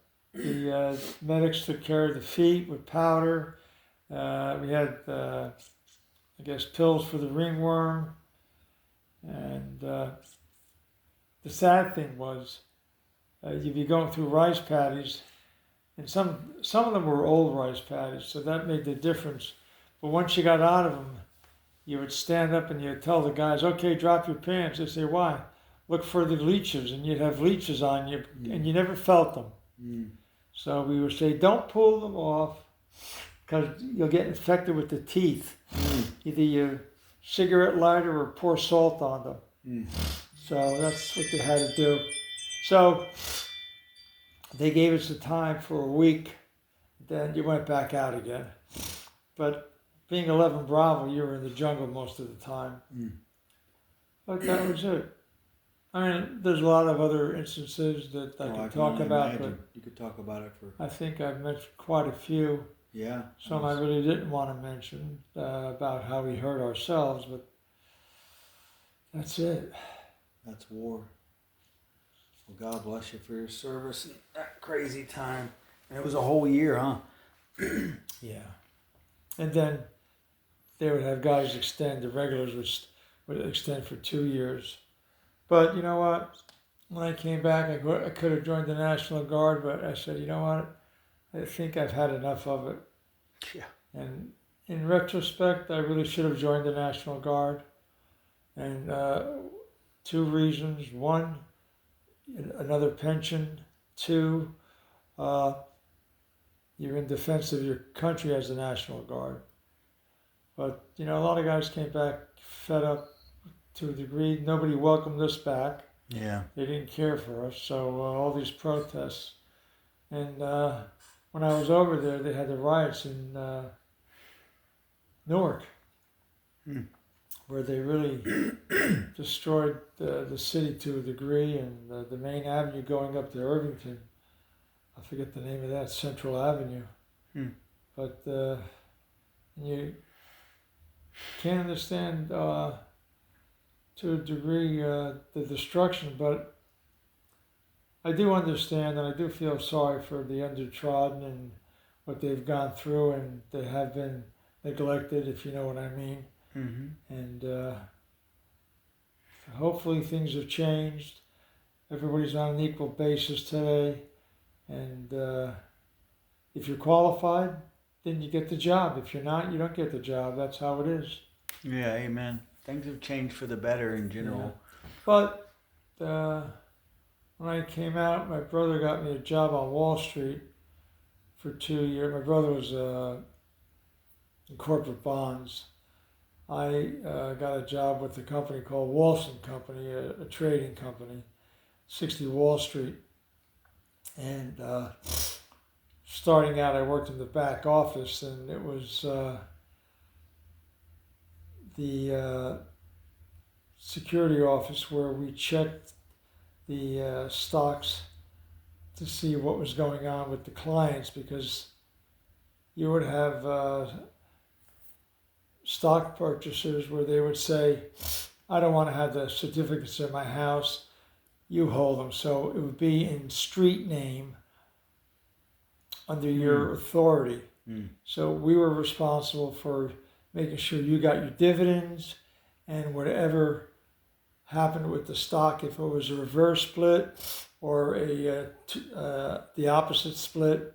medics took care of the feet with powder. We had, pills for the ringworm. And the sad thing was, you'd be going through rice paddies, and some of them were old rice paddies, so that made the difference. But once you got out of them, you would stand up and you'd tell the guys, okay, drop your pants. They'd say, why? Look for the leeches, and you'd have leeches on you, and you never felt them. So we would say, don't pull them off, because you'll get infected with the teeth. Either your cigarette lighter or pour salt on them. So that's what they had to do. So they gave us the time for a week. Then you went back out again. But being 11 Bravo, you were in the jungle most of the time. But that was it. I mean, there's a lot of other instances that I could talk about, but you could talk about it for. I think I've mentioned quite a few. Yeah. Some I really didn't want to mention about how we hurt ourselves, but that's it. That's war. Well, God bless you for your service in that crazy time. And it was a whole year, huh? Yeah. And then they would have guys extend. The regulars would extend for 2 years. But you know what? When I came back, I could have joined the National Guard, but I said, you know what? I think I've had enough of it. Yeah. And in retrospect, I really should have joined the National Guard. And 2 reasons. 1, another pension. 2, you're in defense of your country as the National Guard. But, a lot of guys came back fed up to a degree. Nobody welcomed us back. Yeah. They didn't care for us. So all these protests. And when I was over there, they had the riots in Newark, where they really destroyed the city to a degree, and the main avenue going up to Irvington, I forget the name of that, Central Avenue. But you can't understand to a degree the destruction, but I do understand, and I do feel sorry for the undertrodden and what they've gone through, and they have been neglected, if you know what I mean. And hopefully things have changed. Everybody's on an equal basis today, and if you're qualified, then you get the job. If you're not, you don't get the job. That's how it is. Yeah, amen. Things have changed for the better in general. Yeah. But when I came out, my brother got me a job on Wall Street for 2 years. My brother was in corporate bonds, I got a job with a company called Walson Company, a trading company, 60 Wall Street. And starting out, I worked in the back office, and it was the security office where we checked the stocks to see what was going on with the clients, because you would have stock purchasers where they would say, I don't want to have the certificates in my house, you hold them. So it would be in street name under your authority. So we were responsible for making sure you got your dividends, and whatever happened with the stock, if it was a reverse split or the opposite split,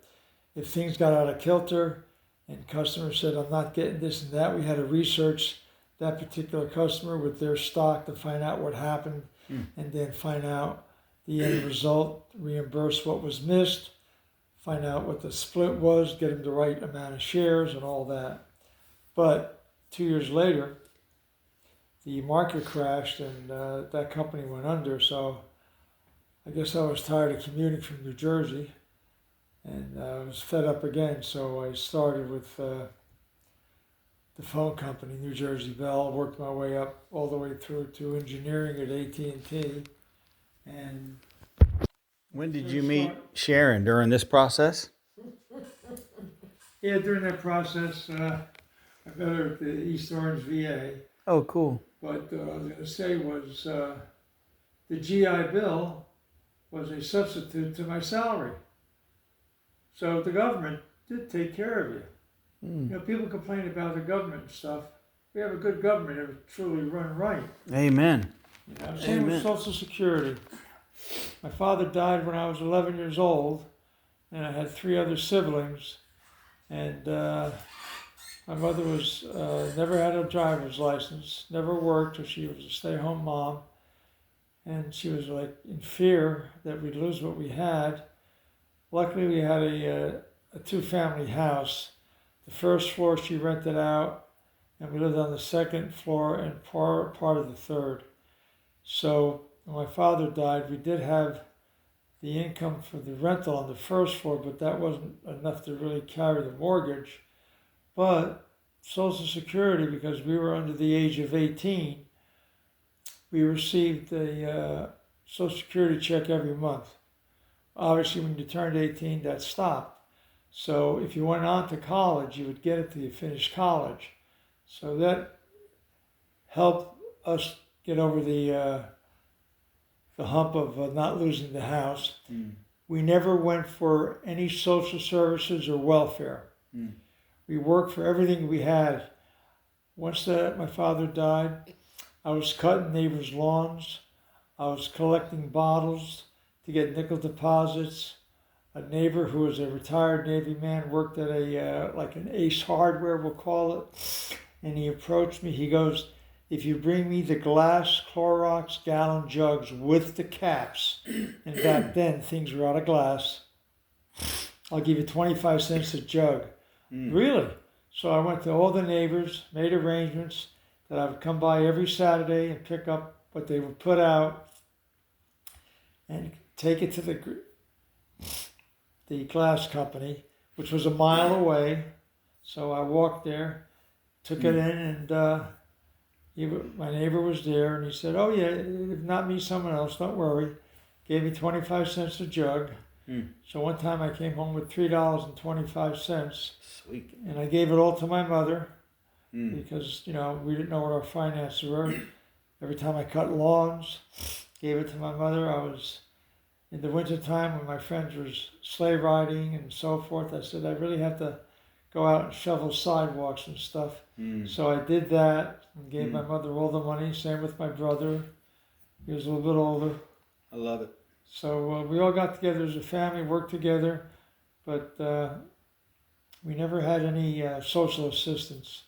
if things got out of kilter and customers said, I'm not getting this and that, we had to research that particular customer with their stock to find out what happened, and then find out the end result, reimburse what was missed, find out what the split was, get them the right amount of shares and all that. But 2 years later, the market crashed, and that company went under. So I guess I was tired of commuting from New Jersey, and I was fed up again. So I started with the phone company, New Jersey Bell, worked my way up all the way through to engineering at AT&T. And When did you meet Sharon during this process? yeah, during that process, I met her at the East Orange VA. Oh, cool. But what I was going to say was the GI Bill was a substitute to my salary. So the government did take care of you. You know, people complain about the government and stuff. We have a good government that truly run right. Amen. You know, same with Social Security. My father died when I was 11 years old, and I had 3 other siblings. And my mother was never had a driver's license, never worked, so she was a stay-home mom. And she was like in fear that we'd lose what we had. Luckily, we had a 2-family house. The first floor she rented out, and we lived on the 2nd floor and part of the 3rd. So when my father died, we did have the income for the rental on the 1st floor, but that wasn't enough to really carry the mortgage. But Social Security, because we were under the age of 18, we received a Social Security check every month. Obviously, when you turned 18, that stopped. So if you went on to college, you would get it till you finished college. So that helped us get over the hump of not losing the house. We never went for any social services or welfare. We worked for everything we had. Once my father died, I was cutting neighbors' lawns. I was collecting bottles to get nickel deposits. A neighbor who was a retired Navy man worked at like an Ace Hardware, we'll call it. And he approached me. He goes, if you bring me the glass Clorox gallon jugs with the caps, and back then things were out of glass, I'll give you 25 cents a jug. Really? So I went to all the neighbors, made arrangements that I would come by every Saturday and pick up what they would put out and take it to the glass company, which was a mile away. So I walked there, took it in, and my neighbor was there, and he said, oh yeah, if not me, someone else, don't worry. Gave me 25 cents a jug. So one time I came home with $3.25. Sweet. And I gave it all to my mother because, you know, we didn't know what our finances were. Every time I cut lawns, gave it to my mother. I was, in the wintertime when my friends were sleigh riding and so forth, I said, I really have to go out and shovel sidewalks and stuff. So I did that and gave my mother all the money. Same with my brother. He was a little bit older. I love it. So we all got together as a family, worked together, but we never had any social assistance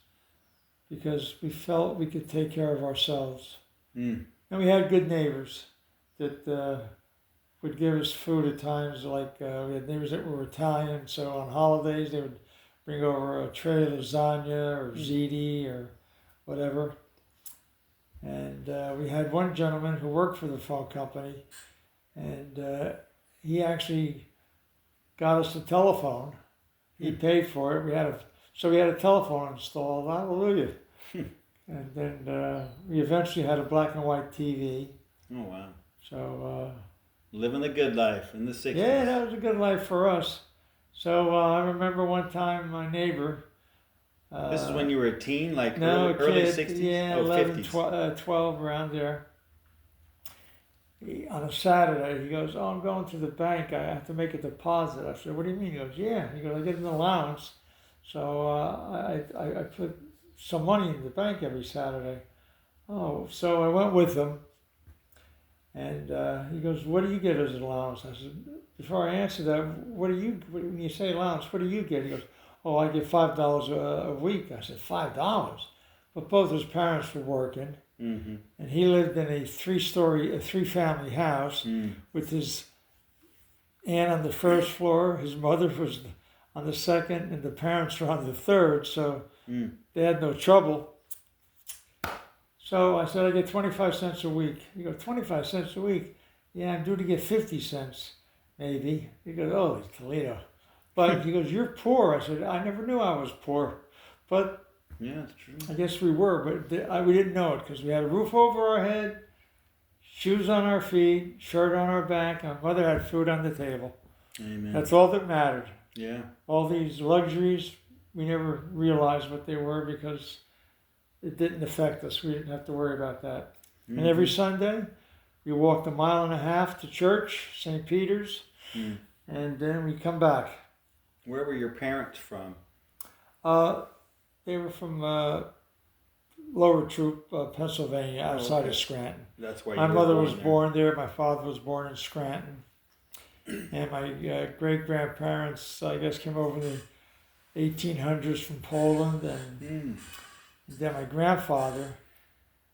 because we felt we could take care of ourselves. And we had good neighbors that would give us food at times. Like we had neighbors that were Italian, so on holidays they would bring over a tray of lasagna or ziti or whatever. And we had one gentleman who worked for the phone company, and he actually got us a telephone. He paid for it. We had a telephone installed. Hallelujah. And then we eventually had a black and white TV. Oh, wow. So living the good life in the 60s. yeah, that was a good life for us. So I remember one time my neighbor. This is when you were a teen, like No, early kid, 60s? yeah, Oh, 11, 50s. 12, around there. On a Saturday, he goes, "Oh, I'm going to the bank. I have to make a deposit." I said, "What do you mean?" He goes, "Yeah." He goes, "I get an allowance, so I put some money in the bank every Saturday." Oh, so I went with him, and he goes, "What do you get as an allowance?" I said, "Before I answer that, when you say allowance, what do you get?" He goes, "Oh, I get $5 a week." I said, $5? But both his parents were working, Mm-hmm. and he lived in a three-family house with his aunt on the first floor, his mother was on the second, and the parents were on the third, so they had no trouble. So I said, "I get 25 cents a week." He goes, 25 cents a week? "Yeah, I'm due to get 50 cents, maybe." He goes, "Oh, Toledo." But he goes, "You're poor." I said, "I never knew I was poor." But Yeah, that's true. I guess we were, but we didn't know it because we had a roof over our head, shoes on our feet, shirt on our back, and my mother had food on the table. Amen. That's all that mattered. Yeah. All these luxuries, we never realized what they were because it didn't affect us. We didn't have to worry about that. Mm-hmm. And every Sunday, we walked 1.5 miles to church, St. Peter's, and then we come back. Where were your parents from? They were from Lower Troop, Pennsylvania, outside of Scranton. That's why My you mother were was there. born there. My father was born in Scranton. And my great-grandparents, I guess, came over in the 1800s from Poland. And then my grandfather,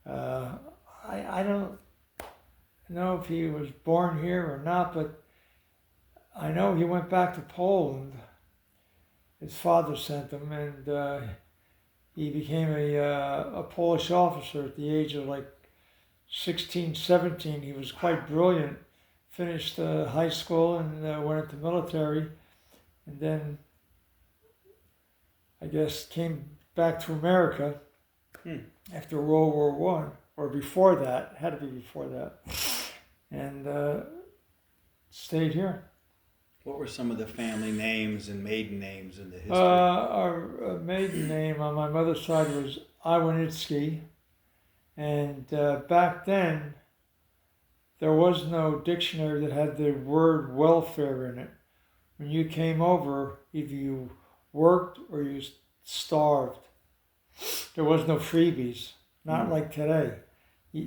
I don't know if he was born here or not, but I know he went back to Poland. His father sent him, and he became a Polish officer at the age of like 16, 17. He was quite brilliant. Finished high school and went into military, and then I guess came back to America after World War One, or before that. Had to be before that, and stayed here. What were some of the family names and maiden names in the history? Our maiden name on my mother's side was Iwanitsky, and back then there was no dictionary that had the word welfare in it. When you came over, either you worked or you starved. There was no freebies, not like today.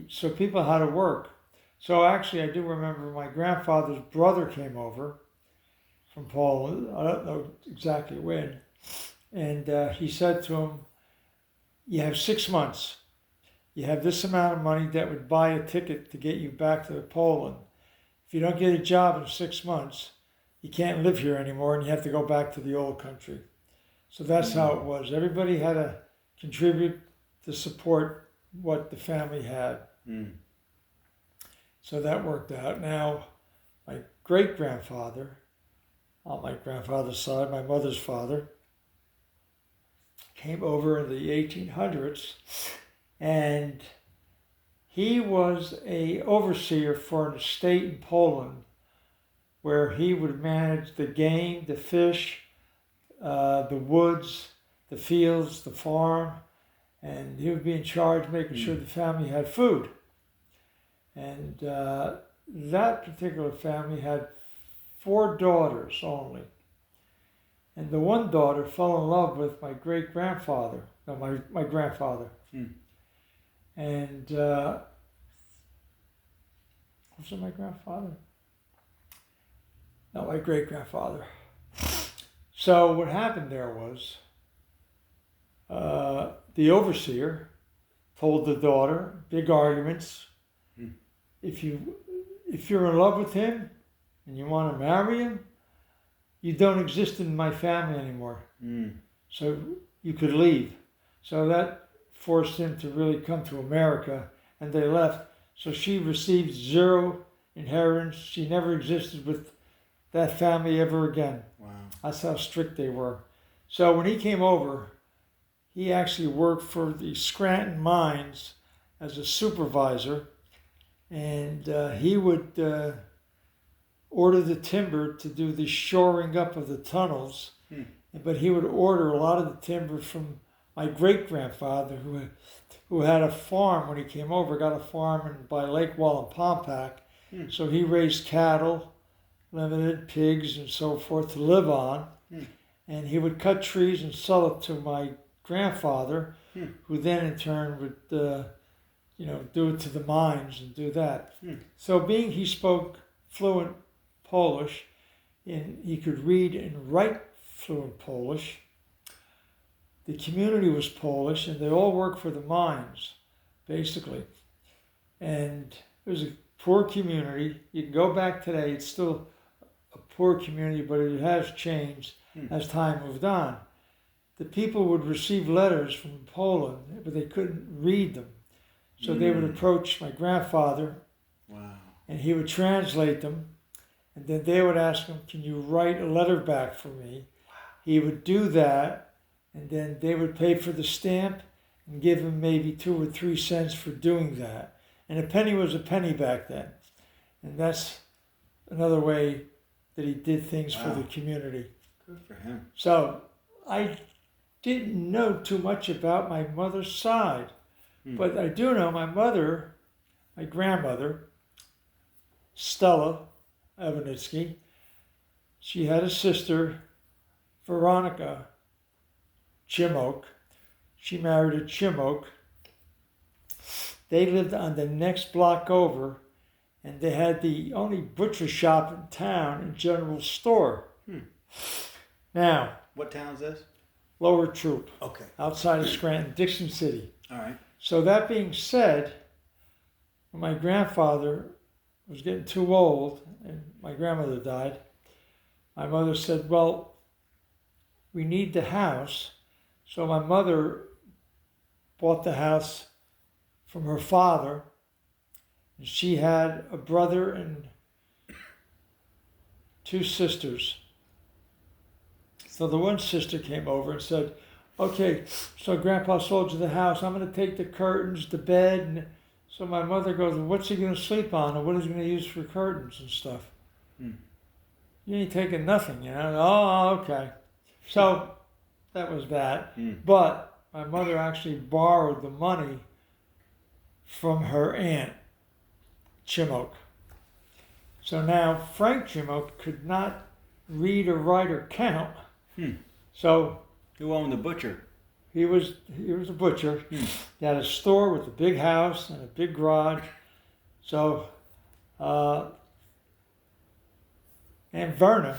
So people had to work. So actually, I do remember my grandfather's brother came over from Poland. I don't know exactly when. And he said to him, "You have 6 months. You have this amount of money that would buy a ticket to get you back to Poland. If you don't get a job in 6 months, you can't live here anymore and you have to go back to the old country." So that's how it was. Everybody had to contribute to support what the family had. So that worked out. Now, my great-grandfather, on my grandfather's side, my mother's father, came over in the 1800s, and he was a overseer for an estate in Poland where he would manage the game, the fish, the woods, the fields, the farm, and he would be in charge making sure the family had food. And that particular family had 4 daughters only. And the one daughter fell in love with my great-grandfather, my grandfather. And was it my grandfather? No, my great-grandfather. So what happened there was the overseer told the daughter, big arguments, if you're in love with him and you want to marry him, you don't exist in my family anymore. So you could leave. So that forced him to really come to America, and they left. So she received zero inheritance. She never existed with that family ever again. Wow. That's how strict they were. So when he came over, he actually worked for the Scranton mines as a supervisor, and he would order the timber to do the shoring up of the tunnels. But he would order a lot of the timber from my great-grandfather, who had a farm when he came over, got a farm by Lake Wallenpaupack. So he raised cattle, limited pigs and so forth to live on. And he would cut trees and sell it to my grandfather, who then in turn would do it to the mines and do that. So being he spoke fluent Polish, and he could read and write fluent Polish, the community was Polish, and they all worked for the mines, basically. And it was a poor community. You can go back today, it's still a poor community, but it has changed as time moved on. The people would receive letters from Poland, but they couldn't read them. So they would approach my grandfather, and he would translate them, and then they would ask him, "Can you write a letter back for me?" He would do that, and then they would pay for the stamp and give him maybe 2 or 3 cents for doing that. And a penny was a penny back then. And that's another way that he did things for the community. Good for him. So I didn't know too much about my mother's side, but I do know my mother, my grandmother, Stella Evanitsky, she had a sister, Veronica Chimok. She married a Chimok. They lived on the next block over, and they had the only butcher shop in town and general store. Now, what town is this? Lower Troop, Okay. outside of Scranton, Dixon City. All right. So that being said, when my grandfather was getting too old and my grandmother died, my mother said, well, we need the house. So my mother bought the house from her father, and she had a brother and 2 sisters. So the one sister came over and said, okay, so Grandpa sold you the house. I'm going to take the curtains, the bed. And so my mother goes, well, what's he going to sleep on? And what is he going to use for curtains and stuff? You ain't taking nothing, you know? Oh, okay. So that was that. But my mother actually borrowed the money from her aunt, Chimok. So now Frank Chimok could not read or write or count. So who owned the butcher? He was a butcher. He had a store with a big house and a big garage. So, Aunt Verna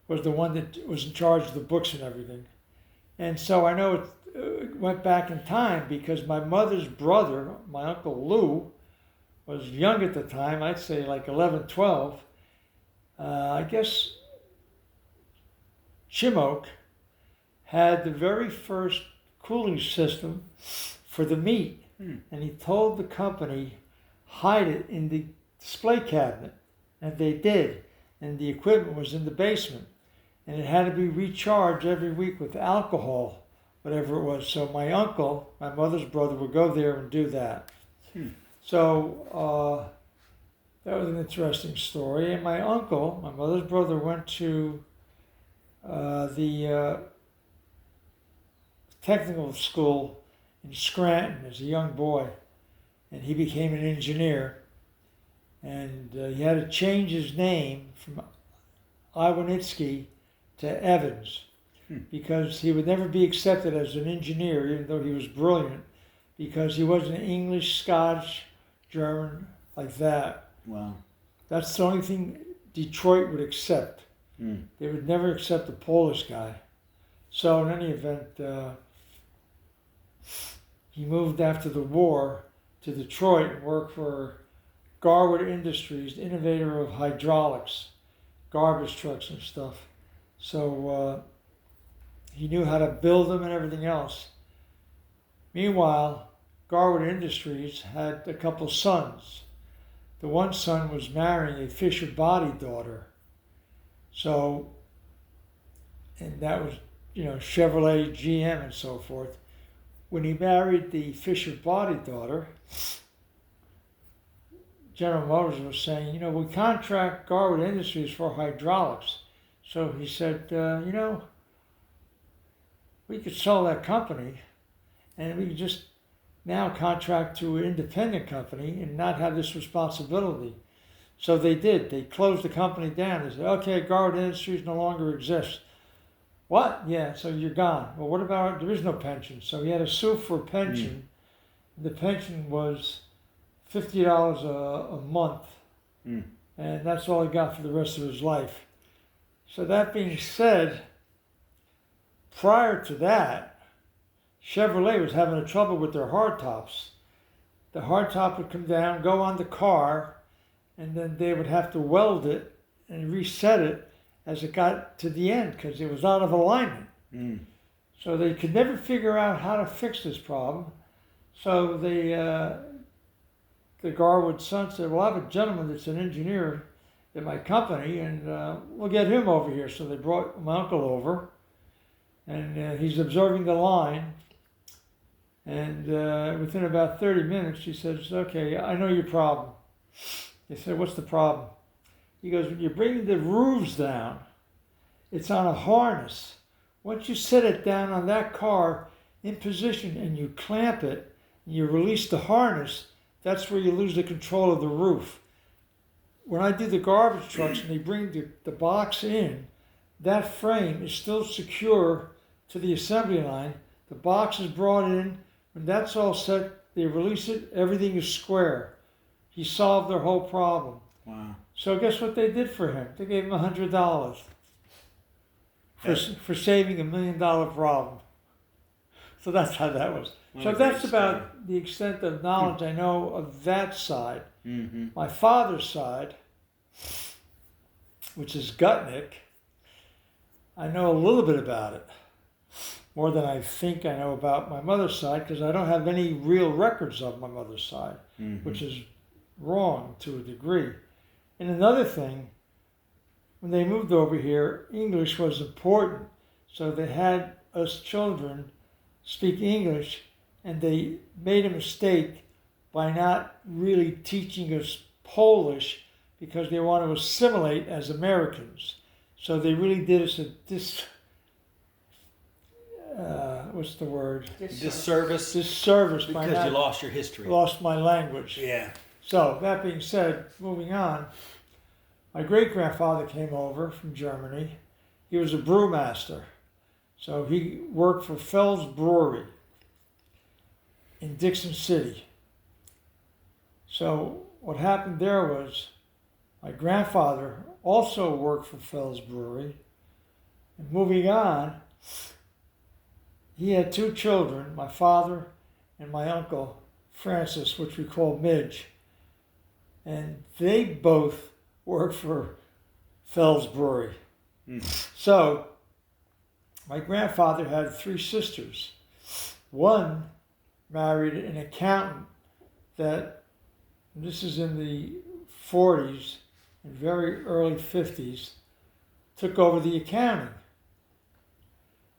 was the one that was in charge of the books and everything. And so I know it went back in time because my mother's brother, my Uncle Lou, was young at the time, I'd say like 11, 12. I guess Chimok had the very first cooling system for the meat. And he told the company, hide it in the display cabinet. And they did. And the equipment was in the basement. And it had to be recharged every week with alcohol, whatever it was. So my uncle, my mother's brother, would go there and do that. So that was an interesting story. And my uncle, my mother's brother, went to the technical school in Scranton as a young boy. And he became an engineer. And he had to change his name from Iwanitsky to Evans because he would never be accepted as an engineer, even though he was brilliant, because he wasn't English, Scottish, German, like that. Wow. That's the only thing Detroit would accept. They would never accept a Polish guy. So in any event, he moved after the war to Detroit and worked for Garwood Industries, innovator of hydraulics, garbage trucks and stuff. So he knew how to build them and everything else. Meanwhile, Garwood Industries had a couple sons. The one son was marrying a Fisher Body daughter. So, and that was, Chevrolet, GM, and so forth. When he married the Fisher Body daughter, General Motors was saying, we contract Garwood Industries for hydraulics. So he said, we could sell that company and we could just now contract to an independent company and not have this responsibility. So they did. They closed the company down. They said, okay, Garwood Industries no longer exists. What? Yeah, so you're gone. Well, what about, there is no pension. So he had to sue for a pension. The pension was $50 a month. And that's all he got for the rest of his life. So that being said, prior to that, Chevrolet was having a trouble with their hardtops. The hardtop would come down, go on the car, and then they would have to weld it and reset it as it got to the end because it was out of alignment. So they could never figure out how to fix this problem. So the Garwood son said, well, I have a gentleman that's an engineer at my company, and we'll get him over here. So they brought my uncle over, and he's observing the line. And within about 30 minutes, he says, okay, I know your problem. They said, what's the problem? He goes, when you're bringing the roofs down, it's on a harness. Once you set it down on that car in position and you clamp it, and you release the harness, that's where you lose the control of the roof. When I do the garbage trucks and they bring the box in, that frame is still secure to the assembly line. The box is brought in. When that's all set, they release it. Everything is square. He solved their whole problem. Wow. So guess what they did for him? They gave him $100 for saving $1 million problem. So that's how that was. So that's about the extent of knowledge I know of that side. My father's side, which is Gutknecht, I know a little bit about it. More than I think I know about my mother's side, because I don't have any real records of my mother's side, which is wrong to a degree. And another thing, when they moved over here, English was important. So they had us children speak English, and they made a mistake by not really teaching us Polish because they want to assimilate as Americans. So they really did us a what's the word? Disservice. Disservice by Because not, you lost your history. lost my language. Yeah. So that being said, moving on, my great-grandfather came over from Germany. He was a brewmaster. So he worked for Fell's Brewery in Dixon City. So what happened there was my grandfather also worked for Fell's Brewery. And moving on, he had two children, my father and my uncle, Francis, which we call Midge. And they both worked for Fell's Brewery. So my grandfather had three sisters. One married an accountant that, this is in the 40s and very early 50s, took over the accounting.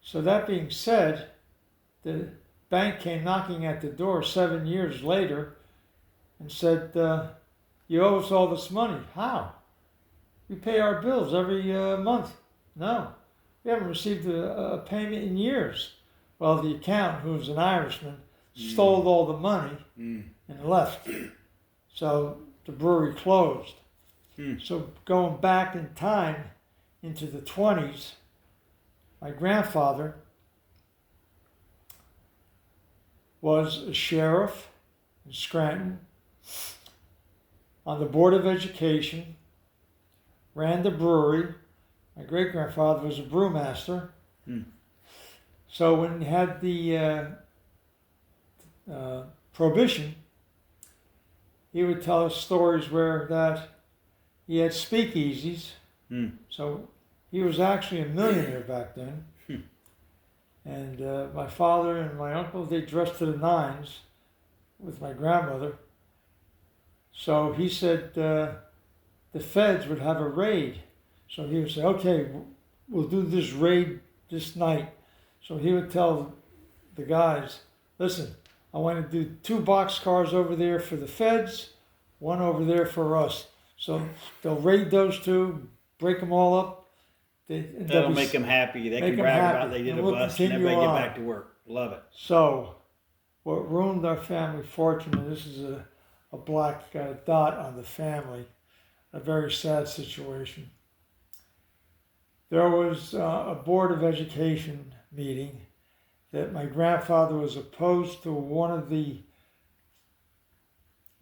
So that being said, the bank came knocking at the door 7 years later and said, you owe us all this money. How? We pay our bills every month. No, we haven't received a payment in years. Well, the accountant, who was an Irishman, stole all the money and left. So the brewery closed. So going back in time into the 20s, my grandfather was a sheriff in Scranton, on the Board of Education, ran the brewery. My great-grandfather was a brewmaster. So when he had the Prohibition, he would tell us stories where that he had speakeasies. So he was actually a millionaire back then. And my father and my uncle, they dressed to the nines with my grandmother. So he said the feds would have a raid. So he would say, okay, we'll do this raid this night. So he would tell the guys, listen, I want to do 2 boxcars over there for the feds, 1 over there for us. So they'll raid those 2, break them all up. That'll make them happy. They can brag about they did a bust and everybody get back to work. Love it. So what ruined our family fortune, and this is a black dot on the family, a very sad situation. There was a Board of Education meeting that my grandfather was opposed to one of the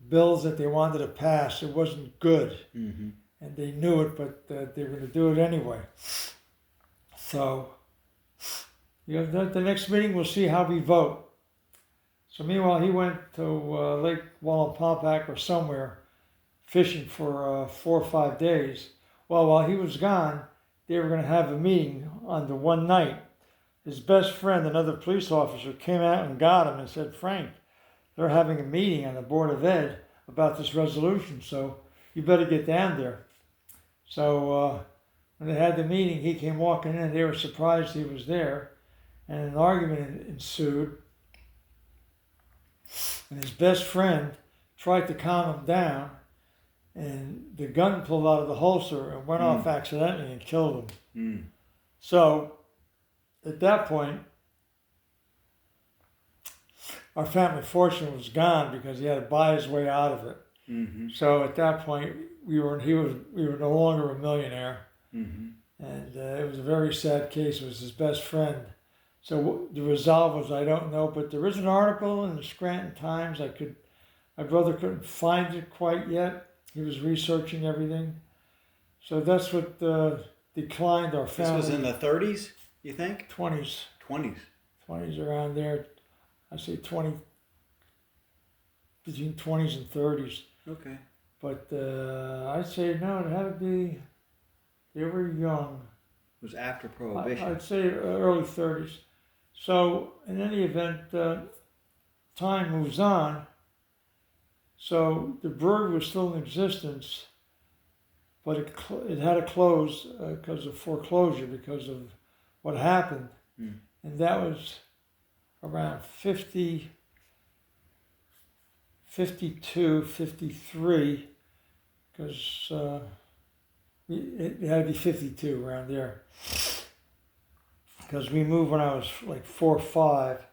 bills that they wanted to pass. It wasn't good, and they knew it, but they were going to do it anyway. So, the next meeting we'll see how we vote. So meanwhile, he went to Lake Wallenpaupack or somewhere fishing for 4 or 5 days. Well, while he was gone, they were going to have a meeting on the one night. His best friend, another police officer, came out and got him and said, Frank, they're having a meeting on the Board of Ed about this resolution, so you better get down there. So when they had the meeting, he came walking in. They were surprised he was there, and an argument ensued. And his best friend tried to calm him down, and the gun pulled out of the holster and went off accidentally and killed him. So at that point, our family fortune was gone because he had to buy his way out of it. So at that point, we were no longer a millionaire, and it was a very sad case. It was his best friend. So the resolve was, I don't know, but there is an article in the Scranton Times. My brother couldn't find it quite yet. He was researching everything. So that's what declined our family. This was in the 30s, you think? 20s. 20s around there. I say 20, between 20s and 30s. Okay. But I'd say no, it had to be, they were young. It was after Prohibition. I'd say early 30s. So in any event, time moves on. So the brewery was still in existence, but it had to close because of foreclosure, because of what happened. And that was around 50, 52, 53, because it had to be 52 around there. Because we moved when I was like 4 or 5.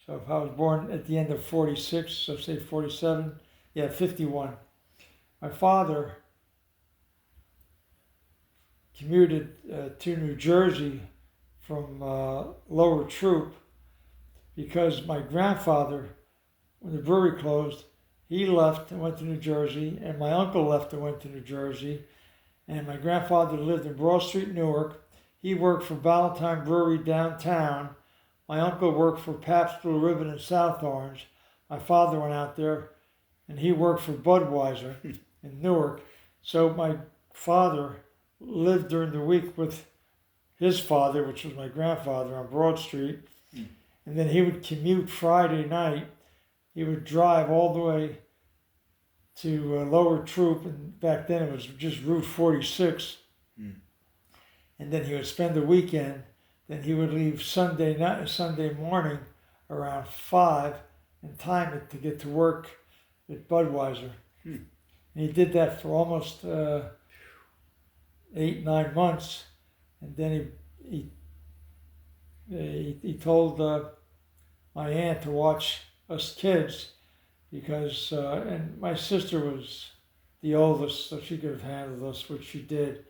So if I was born at the end of 46, so say 47, 51. My father commuted to New Jersey from Lower Troop because my grandfather, when the brewery closed, he left and went to New Jersey, and my uncle left and went to New Jersey, and my grandfather lived in Broad Street, Newark. He worked for Valentine Brewery downtown. My uncle worked for Pabst Blue Ribbon in South Orange. My father went out there, and he worked for Budweiser in Newark. So my father lived during the week with his father, which was my grandfather, on Broad Street. And then he would commute Friday night. He would drive all the way to Lower Troop, and back then it was just Route 46. And then he would spend the weekend. Then he would leave Sunday morning around 5 and time it to get to work at Budweiser. And he did that for almost 8-9 months. And then he told my aunt to watch us kids because, and my sister was the oldest, so she could have handled us, which she did.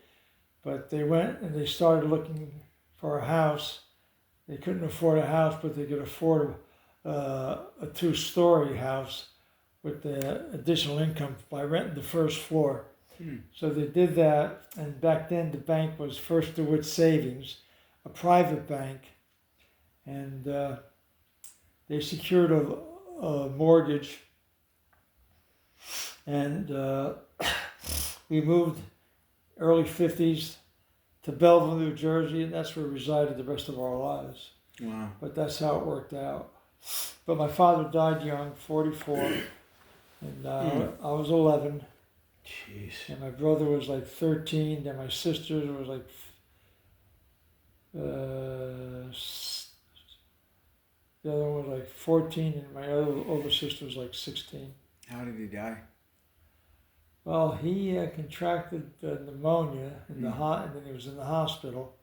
But they went and they started looking for a house. They couldn't afford a house, but they could afford a 2-story house with the additional income by renting the first floor. So they did that, and back then the bank was First DeWitt Savings, a private bank, and they secured a mortgage, and we moved early 50s to Belleville, New Jersey, and that's where we resided the rest of our lives. Wow. But that's how it worked out. But my father died young, 44, and I was 11, Jeez. and my brother was like 13, then my sister was like, the other one was like 14, and my other older sister was like 16. How did he die? Well, he contracted pneumonia in the and then he was in the hospital,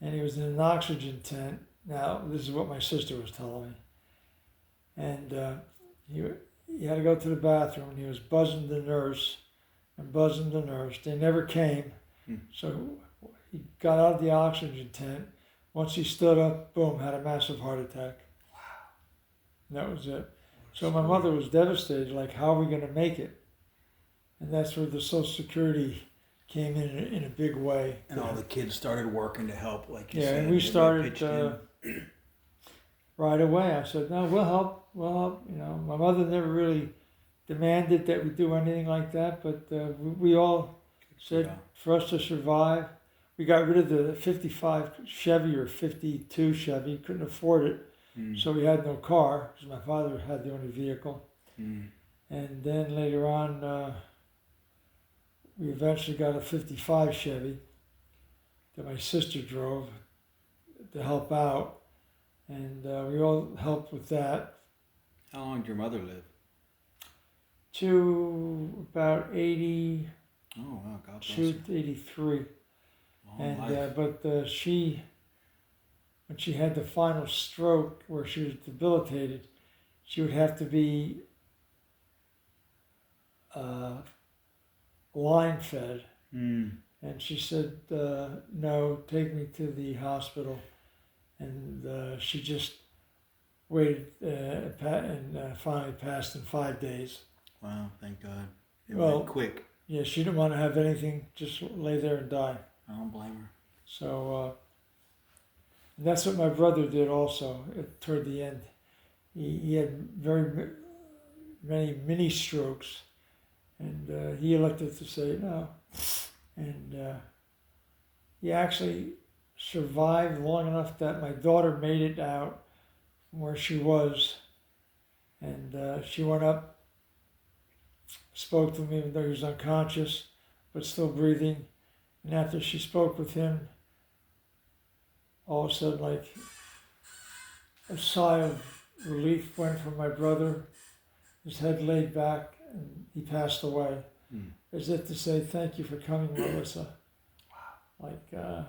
and he was in an oxygen tent. Now, this is what my sister was telling me. And he had to go to the bathroom, and he was buzzing the nurse and buzzing the nurse. They never came. So he got out of the oxygen tent. Once he stood up, boom, had a massive heart attack. Wow. And that was it. So my mother was devastated, like, how are we going to make it? And that's where the Social Security came in a big way. And all the kids started working to help, like you Yeah, said. and we Everybody started pitched in. right away. I said, no, we'll help. We'll help. You know, my mother never really demanded that we do anything like that, but we all said Yeah. for us to survive. We got rid of the 55 Chevy or 52 Chevy, couldn't afford it, so we had no car because my father had the only vehicle. And then later on, we eventually got a 55 Chevy that my sister drove to help out, and we all helped with that. How long did your mother live? To about 80, Oh, wow, God bless to her. 83. Long And life. but when she had the final stroke where she was debilitated, she would have to be line fed. And she said, no, take me to the hospital. And she just waited and finally passed in 5 days. Wow, thank God. It Well, went quick. Yeah, she didn't want to have anything, just lay there and die. I don't blame her. So and that's what my brother did also toward the end. He had very many mini strokes, and he elected to say no. And he actually survived long enough that my daughter made it out from where she was, and she went up, spoke to him even though he was unconscious, but still breathing. And after she spoke with him, all of a sudden, like, a sigh of relief went from my brother. His head laid back, and he passed away. As if to say, thank you for coming, Melissa. Wow. Like,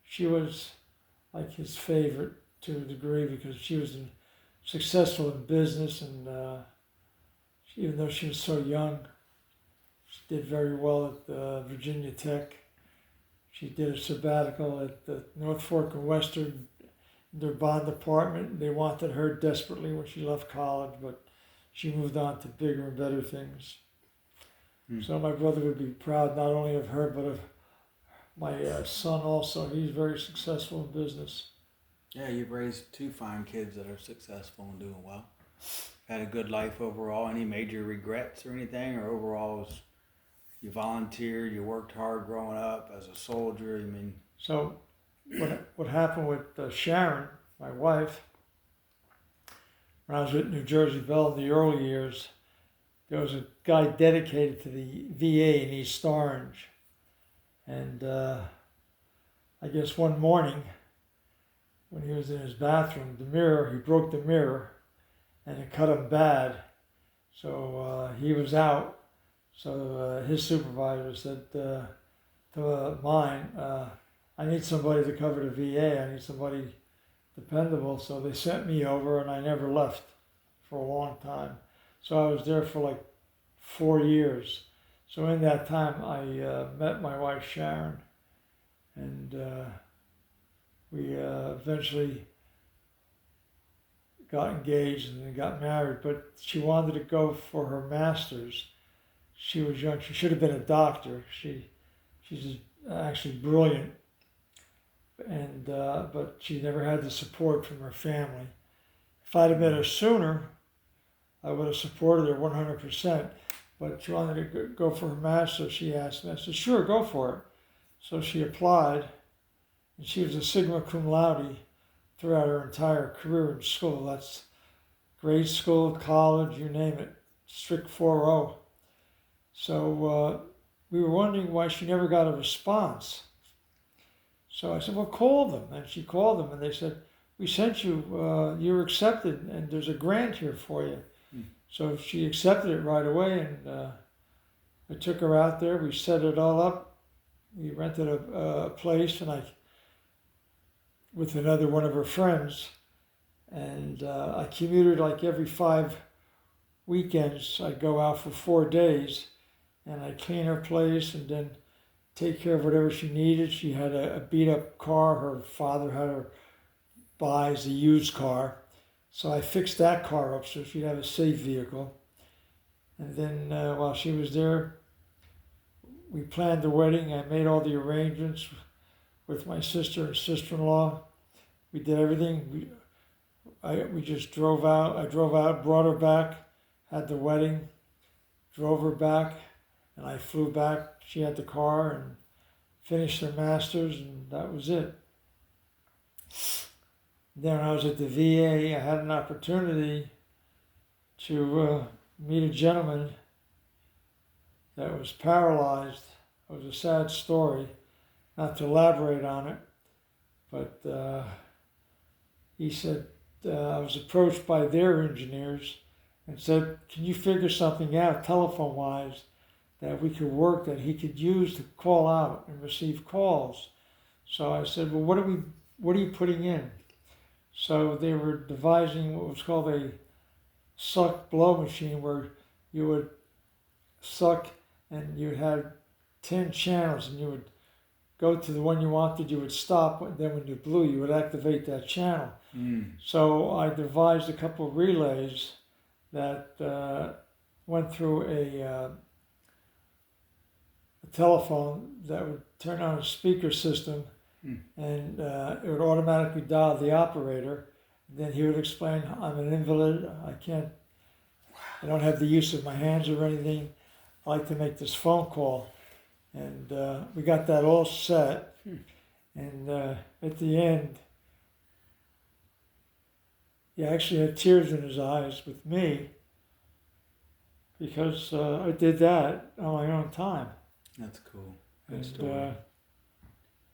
she was like his favorite to a degree because she was successful in business, and even though she was so young, she did very well at Virginia Tech. She did a sabbatical at the North Fork and Western, their bond department. They wanted her desperately when she left college, but she moved on to bigger and better things. So my brother would be proud not only of her, but of my son also. He's very successful in business. Yeah, you've raised two fine kids that are successful and doing well. Had a good life overall. Any major regrets or anything? Or overall, was you volunteered, you worked hard growing up as a soldier? I mean, So what happened with Sharon, my wife, when I was with New Jersey Bell in the early years, there was a guy dedicated to the VA in East Orange. And I guess one morning, when he was in his bathroom, he broke the mirror, and it cut him bad. So he was out. So his supervisor said to mine, I need somebody to cover the VA. I need somebody dependable. So they sent me over, and I never left for a long time. So I was there for like 4 years. So in that time, I met my wife Sharon, and we eventually got engaged and then got married. But she wanted to go for her master's. She was young. She should have been a doctor. She's actually brilliant, and but she never had the support from her family. If I'd have met her sooner, I would have supported her 100%. But she wanted to go for her master's. She asked me. I said, sure, go for it. So she applied, and she was a Sigma cum laude, throughout her entire career in school. That's grade school, college, you name it, strict 4.0. So we were wondering why she never got a response. So I said, well, call them. And she called them, and they said, we sent you, you were accepted, and there's a grant here for you. So she accepted it right away, and I took her out there. We set it all up. We rented a place, and with another one of her friends, and I commuted like every 5 weekends. I'd go out for 4 days, and I'd clean her place and then take care of whatever she needed. She had a beat up car. Her father had her buy as a used car. So I fixed that car up so she'd have a safe vehicle. And then while she was there, we planned the wedding. I made all the arrangements with my sister and sister-in-law. We did everything. We just drove out. I drove out, brought her back, had the wedding, drove her back, and I flew back. She had the car and finished her master's, and that was it. Then when I was at the VA, I had an opportunity to meet a gentleman that was paralyzed. It was a sad story, not to elaborate on it, but he said, I was approached by their engineers and said, can you figure something out telephone-wise that we could work, that he could use to call out and receive calls? So I said, well, what are you putting in? So they were devising what was called a suck blow machine, where you would suck and you had 10 channels, and you would go to the one you wanted, you would stop, and then when you blew, you would activate that channel. So I devised a couple of relays that went through a telephone that would turn on a speaker system, and it would automatically dial the operator. And then he would explain, I'm an invalid, I don't have the use of my hands or anything. I like to make this phone call. And we got that all set. And at the end, he actually had tears in his eyes with me, because I did that on my own time. That's cool. Good And story.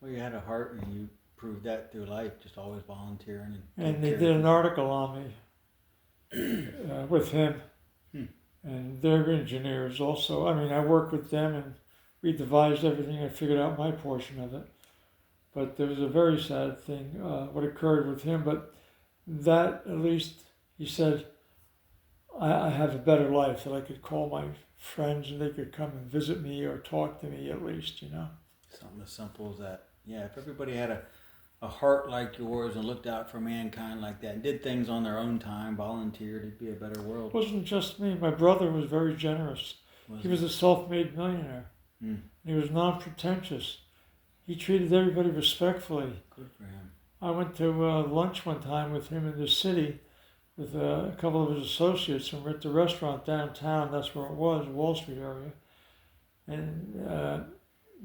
Well, you had a heart, and you proved that through life, just always volunteering. And they did an article on me with him and their engineers also. I mean, I worked with them, and we devised everything. I figured out my portion of it. But there was a very sad thing, what occurred with him. But that, at least, he said, I have a better life, that I could call my friends and they could come and visit me or talk to me at least, you know. Something as simple as that. Yeah, if everybody had a heart like yours and looked out for mankind like that and did things on their own time, volunteered, it'd be a better world. It wasn't just me. My brother was very generous. He was a self-made millionaire. He was non-pretentious. He treated everybody respectfully. Good for him. I went to lunch one time with him in the city with a couple of his associates, and we're at the restaurant downtown. That's where it was, Wall Street area. And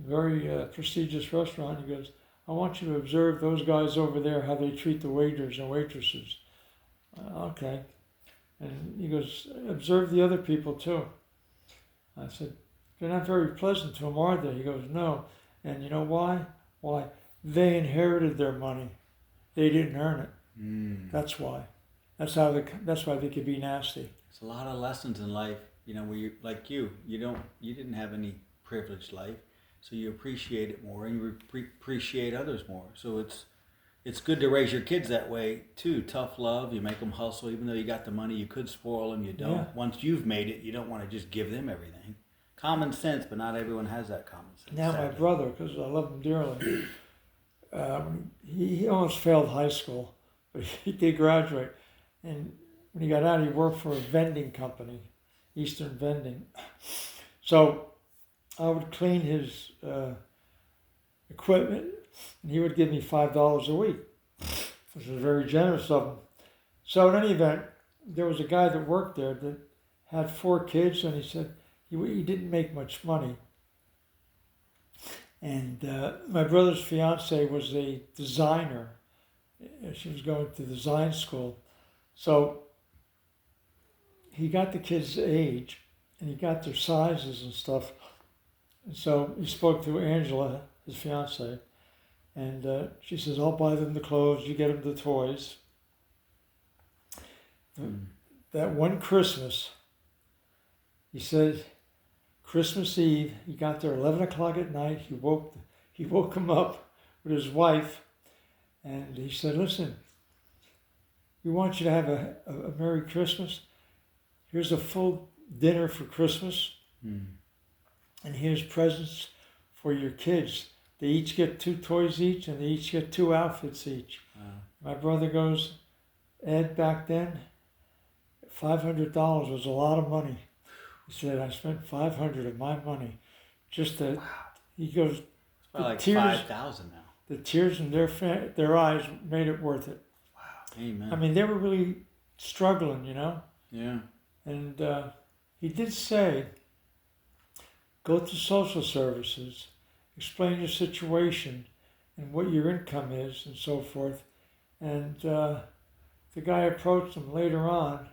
very prestigious restaurant. He goes, I want you to observe those guys over there, how they treat the waiters and waitresses. Okay. And he goes, observe the other people too. I said, they're not very pleasant to them, are they? He goes, no. And you know why? Why? They inherited their money. They didn't earn it. That's why. That's why they could be nasty. It's a lot of lessons in life, you know, where you, like you didn't have any privileged life, so you appreciate it more, and you appreciate others more. So it's good to raise your kids that way too. Tough love. You make them hustle, even though you got the money. You could spoil them. You don't. Yeah. Once you've made it, you don't want to just give them everything. Common sense, but not everyone has that common sense. Now my brother, because I love him dearly, he almost failed high school, but he did graduate. And when he got out, he worked for a vending company, Eastern Vending. So I would clean his equipment, and he would give me $5 a week, which was very generous of him. So in any event, there was a guy that worked there that had 4 kids, and he said he didn't make much money. And my brother's fiance was a designer She was going to design school. So he got the kids' age and he got their sizes and stuff. And so he spoke to Angela, his fiance, and she says, I'll buy them the clothes, you get them the toys. That one Christmas, he said, Christmas Eve, he got there 11 o'clock at night. He woke him up with his wife, and he said, listen, we want you to have a Merry Christmas. Here's a full dinner for Christmas, and here's presents for your kids. They each get 2 toys each, and they each get 2 outfits each. Wow. My brother goes, Ed, back then, $500 was a lot of money. He said, I spent $500 of my money just to, he goes, It's like tears, 5,000 now. the tears in their eyes made it worth it. Wow. Amen. I mean, they were really struggling, you know? Yeah. And he did say, go to social services, explain your situation and what your income is and so forth. And the guy approached him later on,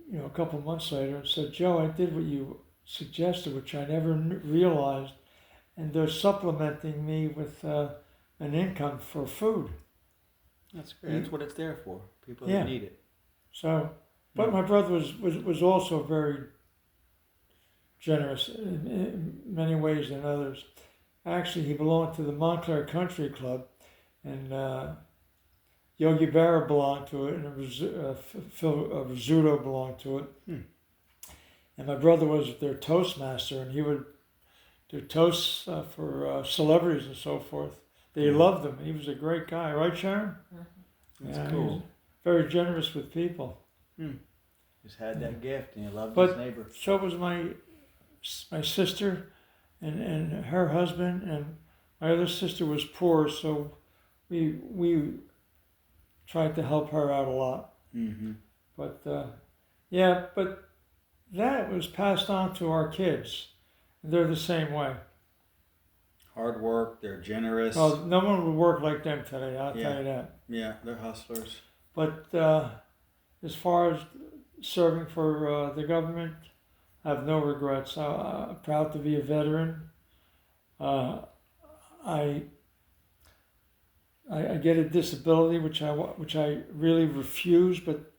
you know, a couple months later, and said, Joe, I did what you suggested, which I never realized, and they're supplementing me with an income for food. That's great. That's what it's there for. People Yeah. that need it. So, but my brother was also very generous in many ways than others. Actually, he belonged to the Montclair Country Club, and Yogi Berra belonged to it, and Phil Rizzuto belonged to it. And my brother was their toastmaster, and he would do toasts for celebrities and so forth. They loved him. He was a great guy, right, Sharon? That's Yeah, cool. he was very generous with people. Just had that gift and he loved But his neighbor. so was my sister and her husband, and my other sister was poor, so we tried to help her out a lot. But yeah, but that was passed on to our kids. They're the same way. Hard work. They're generous. Well, no one would work like them today, I'll tell you that. Yeah, they're hustlers. But as far as serving for the government, I have no regrets. I'm proud to be a veteran. I get a disability, which I really refused, but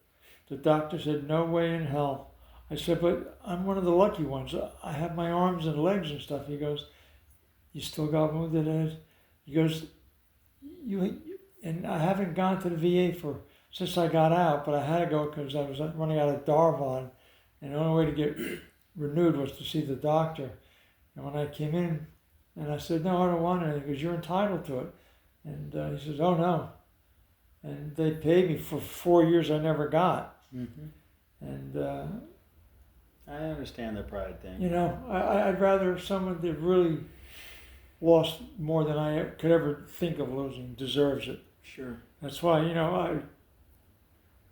the doctor said, no way in hell. I said, but I'm one of the lucky ones. I have my arms and legs and stuff. He goes, you still got wounded, Ed? He goes, and I haven't gone to the VA since I got out, but I had to go because I was running out of Darvon, and the only way to get renewed was to see the doctor. And when I came in, and I said, no, I don't want anything, because you're entitled to it. And he says, oh, no. And they paid me for 4 years I never got. And, I understand the pride thing. you know, I'd rather someone that really lost more than I could ever think of losing deserves it. Sure. That's why, you know,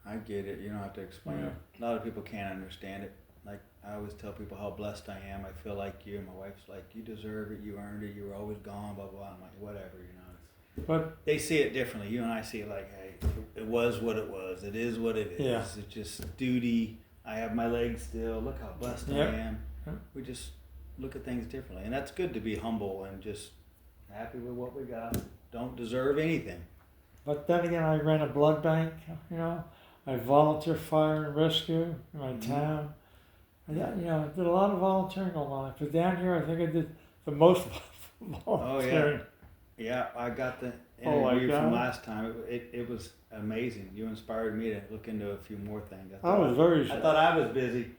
I get it. You don't have to explain Yeah. it. A lot of people can't understand it. Like, I always tell people how blessed I am. I feel like you. My wife's like, you deserve it. You earned it. You were always gone, blah, blah, blah. I'm like, whatever, you know. but They see it differently. You and I see it like, hey, it was what it was. It is what it is. Yeah. It's just duty. I have my legs still. Look how blessed Yep. I am. Yep. We just look at things differently. And that's good to be humble and just happy with what we got. Don't deserve anything. But then again, I ran a blood bank, you know. I volunteer fire and rescue in my town. You know, I did a lot of volunteering all my life. But down here, I think I did the most volunteering. Yeah, I got the Oh my interview from God. last time. It was amazing. You inspired me to look into a few more things. I was very. I thought I was busy.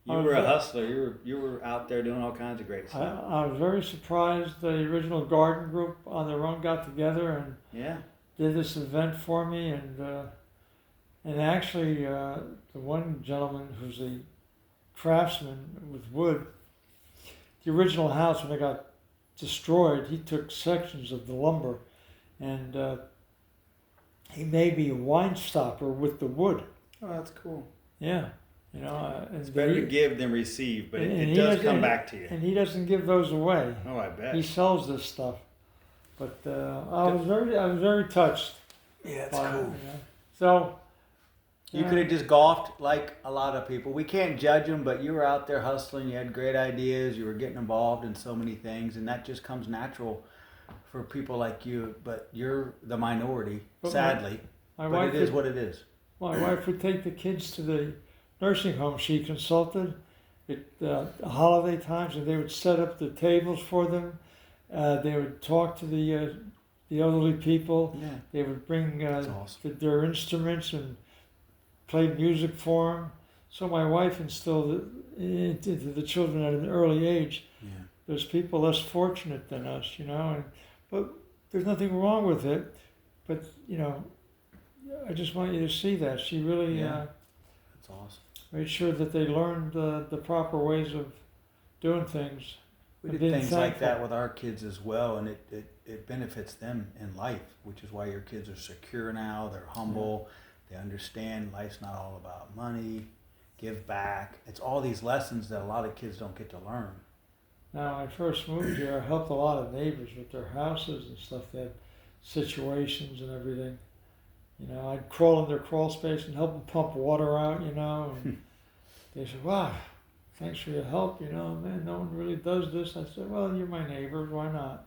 You I was were a very- hustler. You were out there doing all kinds of great stuff. I was very surprised the original garden group on their own got together and Yeah. did this event for me, and actually the one gentleman who's a craftsman with wood, the original house when it got destroyed, he took sections of the lumber and he made me a wine stopper with the wood. Oh, that's cool. Yeah, you know. And It's better to give than receive, but and it he does doesn't- come back to you. And he doesn't give those away. Oh, I bet. He sells this stuff. But I was very touched. Yeah, it's But, cool. you know, so You could have just golfed like a lot of people. We can't judge them, but you were out there hustling. You had great ideas. You were getting involved in so many things, and that just comes natural for people like you. But you're the minority, But sadly. my But wife it is would, what it is. my wife would take the kids to the nursing home she consulted at holiday times, and they would set up the tables for them. They would talk to the elderly people. Yeah, They would bring that's awesome. their instruments and play music for them. So my wife instilled it into the children at an early age. Yeah, There's people less fortunate than us, you know, but there's nothing wrong with it. But you know, I just want you to see that she really Yeah. that's awesome. made sure that they learned the proper ways of doing things. We And did being things like thankful. that with our kids as well, and it benefits them in life, which is why your kids are secure now. They're humble. They understand life's not all about money. Give back. It's all these lessons that a lot of kids don't get to learn. Now, when I first moved here, I helped a lot of neighbors with their houses and stuff. They had situations and everything. You know, I'd crawl in their crawl space and help them pump water out, you know. And they said, wow, thanks for your help, you know. Man, no one really does this. I said, well, you're my neighbors. Why not?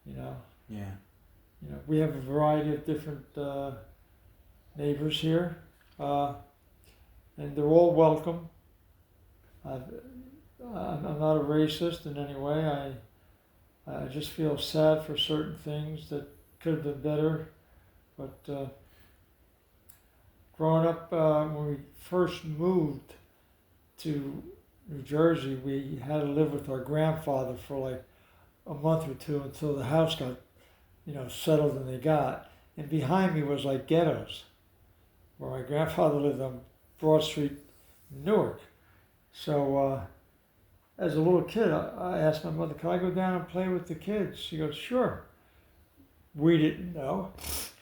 You know, Yeah. we have a variety of different neighbors here. And they're all welcome. I'm not a racist in any way. I just feel sad for certain things that could have been better. But growing up, when we first moved to New Jersey, we had to live with our grandfather for like a month or two until the house got, settled and they got. And behind me was like ghettos, where my grandfather lived on Broad Street, Newark. So as a little kid, I asked my mother, "Can I go down and play with the kids?" She goes, "Sure." We didn't know,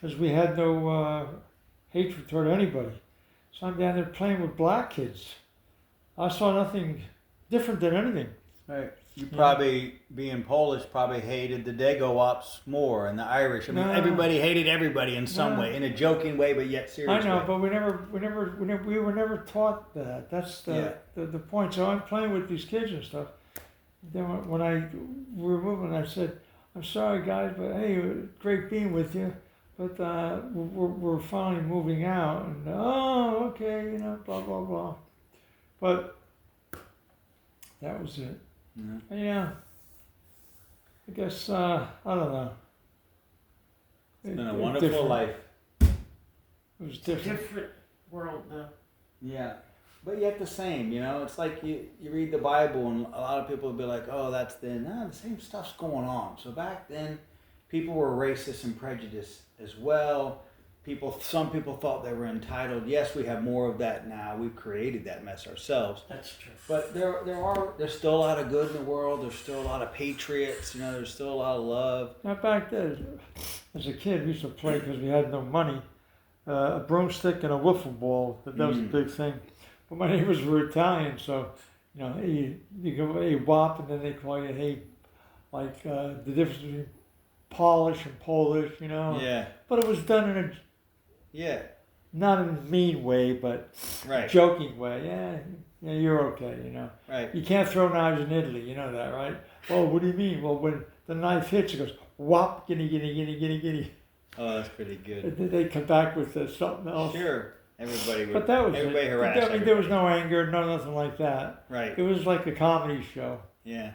because we had no hatred toward anybody. So I'm down there playing with black kids. I saw nothing different than anything. Right. You probably, being Polish, probably hated the Dago-Ops more and the Irish. I mean, No. everybody hated everybody in some No. way, in a joking way, but yet serious I know, way. but we were never taught that. That's the point. So I'm playing with these kids and stuff. Then when we were moving, I said, "I'm sorry, guys, but hey, great being with you, but we're finally moving out." And oh, okay, blah blah blah. But that was it. Yeah. Yeah. I guess I don't know. It's been a It was wonderful different. life. It was different. Different world though. Yeah. But yet the same, it's like you read the Bible and a lot of people will be like, oh, that's then. No, the same stuff's going on. So back then, people were racist and prejudiced as well. Some people thought they were entitled. Yes, we have more of that now. We've created that mess ourselves. That's true. But there's still a lot of good in the world. There's still a lot of patriots. There's still a lot of love. Now back then, as a kid, we used to play because we had no money. A broomstick and a wiffle ball. That was a big thing. But my neighbors were Italian, so you go hey wop, and then they call you hey, like the difference between Polish and Polish, Yeah. But it was done in a Yeah. not in a mean way, but Right. joking way. Yeah, you're okay, Right. You can't throw knives in Italy, you know that, right? Oh, what do you mean? Well, when the knife hits, it goes whop, giddy. Oh, that's pretty good. And then they come back with something else. Sure. Everybody would. But that was everybody it. harassed. I mean, there was everybody. no anger, nothing like that. Right. It was like a comedy show. Yeah.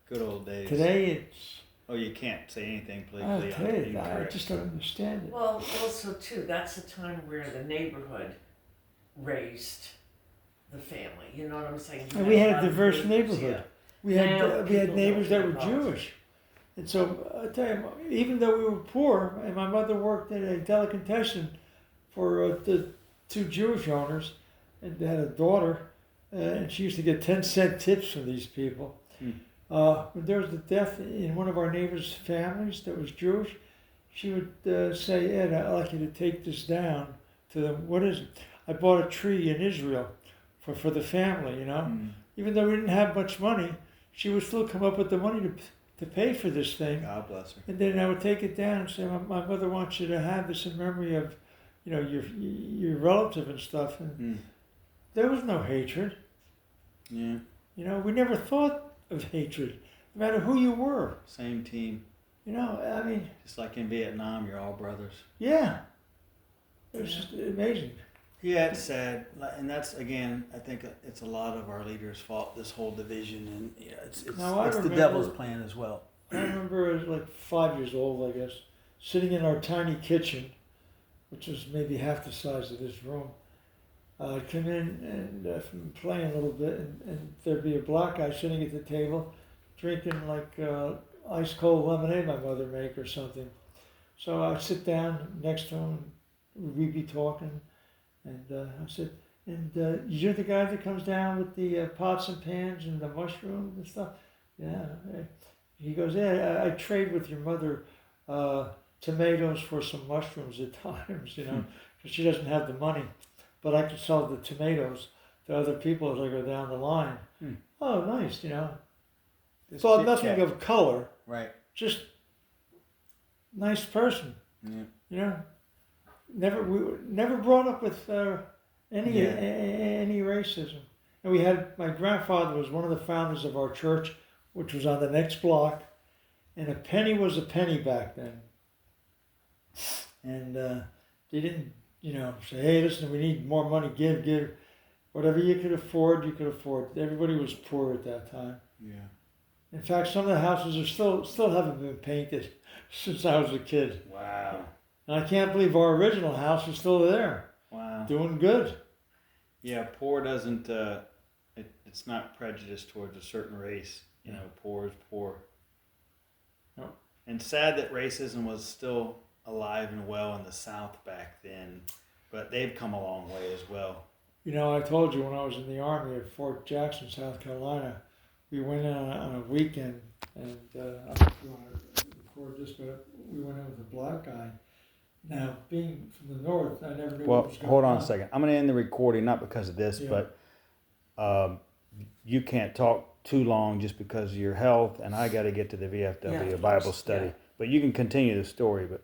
Good old days. Today, it's Oh, you can't say anything I politically tell you, I incorrect. just don't understand it. Well, also too, that's the time where the neighborhood raised the family. You know what I'm saying? You And we had lot a of diverse neighbors, neighborhood. yeah. We Now had people neighbors don't that were care about Jewish, and so I tell you, even though we were poor, and my mother worked at a delicatessen for the two Jewish owners, and they had a daughter, and she used to get 10-cent tips from these people. When there was a death in one of our neighbors' families that was Jewish, she would say, "Ed, I'd like you to take this down to them. What is it? I bought a tree in Israel for the family, Even though we didn't have much money, she would still come up with the money to pay for this thing. God bless her. And then I would take it down and say, my mother wants you to have this in memory of, your relative and stuff. And there was no hatred. Yeah. We never thought of hatred, no matter who you were. Same team. I mean, Just like in Vietnam, you're all brothers. yeah. It was just amazing. Yeah, it's sad, and that's again. I think it's a lot of our leaders' fault. This whole division, and it's Now, I the remember- devil's plan as well. I remember I was like 5 years old, I guess, sitting in our tiny kitchen, which was maybe half the size of this room. I'd come in and from playing a little bit, and there'd be a black guy sitting at the table, drinking like ice cold lemonade my mother make or something. So I'd sit down next to him, and we'd be talking, and I said, "And you're the guy that comes down with the pots and pans and the mushrooms and stuff?" "Yeah." He goes, "Yeah, I trade with your mother tomatoes for some mushrooms at times, because she doesn't have the money. But I can sell the tomatoes to other people as I go down the line." Oh, nice, This Thought chit nothing chat. of color, Right. just nice person, Yeah. Never brought up with any Yeah. any racism. And my grandfather was one of the founders of our church, which was on the next block, and a penny was a penny back then. And they didn't, say, "Hey, listen, we need more money. Give. Whatever you could afford, you could afford." Everybody was poor at that time. Yeah. In fact, some of the houses are still haven't been painted since I was a kid. Wow. And I can't believe our original house is still there, Wow. doing good. Yeah, poor doesn't. It's not prejudiced towards a certain race. Poor is poor. No. And sad that racism was still alive and well in the South back then, but they've come a long way as well. I told you when I was in the Army at Fort Jackson, South Carolina, we went in on a weekend, and I don't know if you want to record this, but we went in with a black guy. Now, being from the north, I never knew Well, what was going hold on a second. I'm going to end the recording, not because of this, Yeah. but you can't talk too long just because of your health, and I got to get to the VFW Yeah, Bible study. yeah. But you can continue the story. But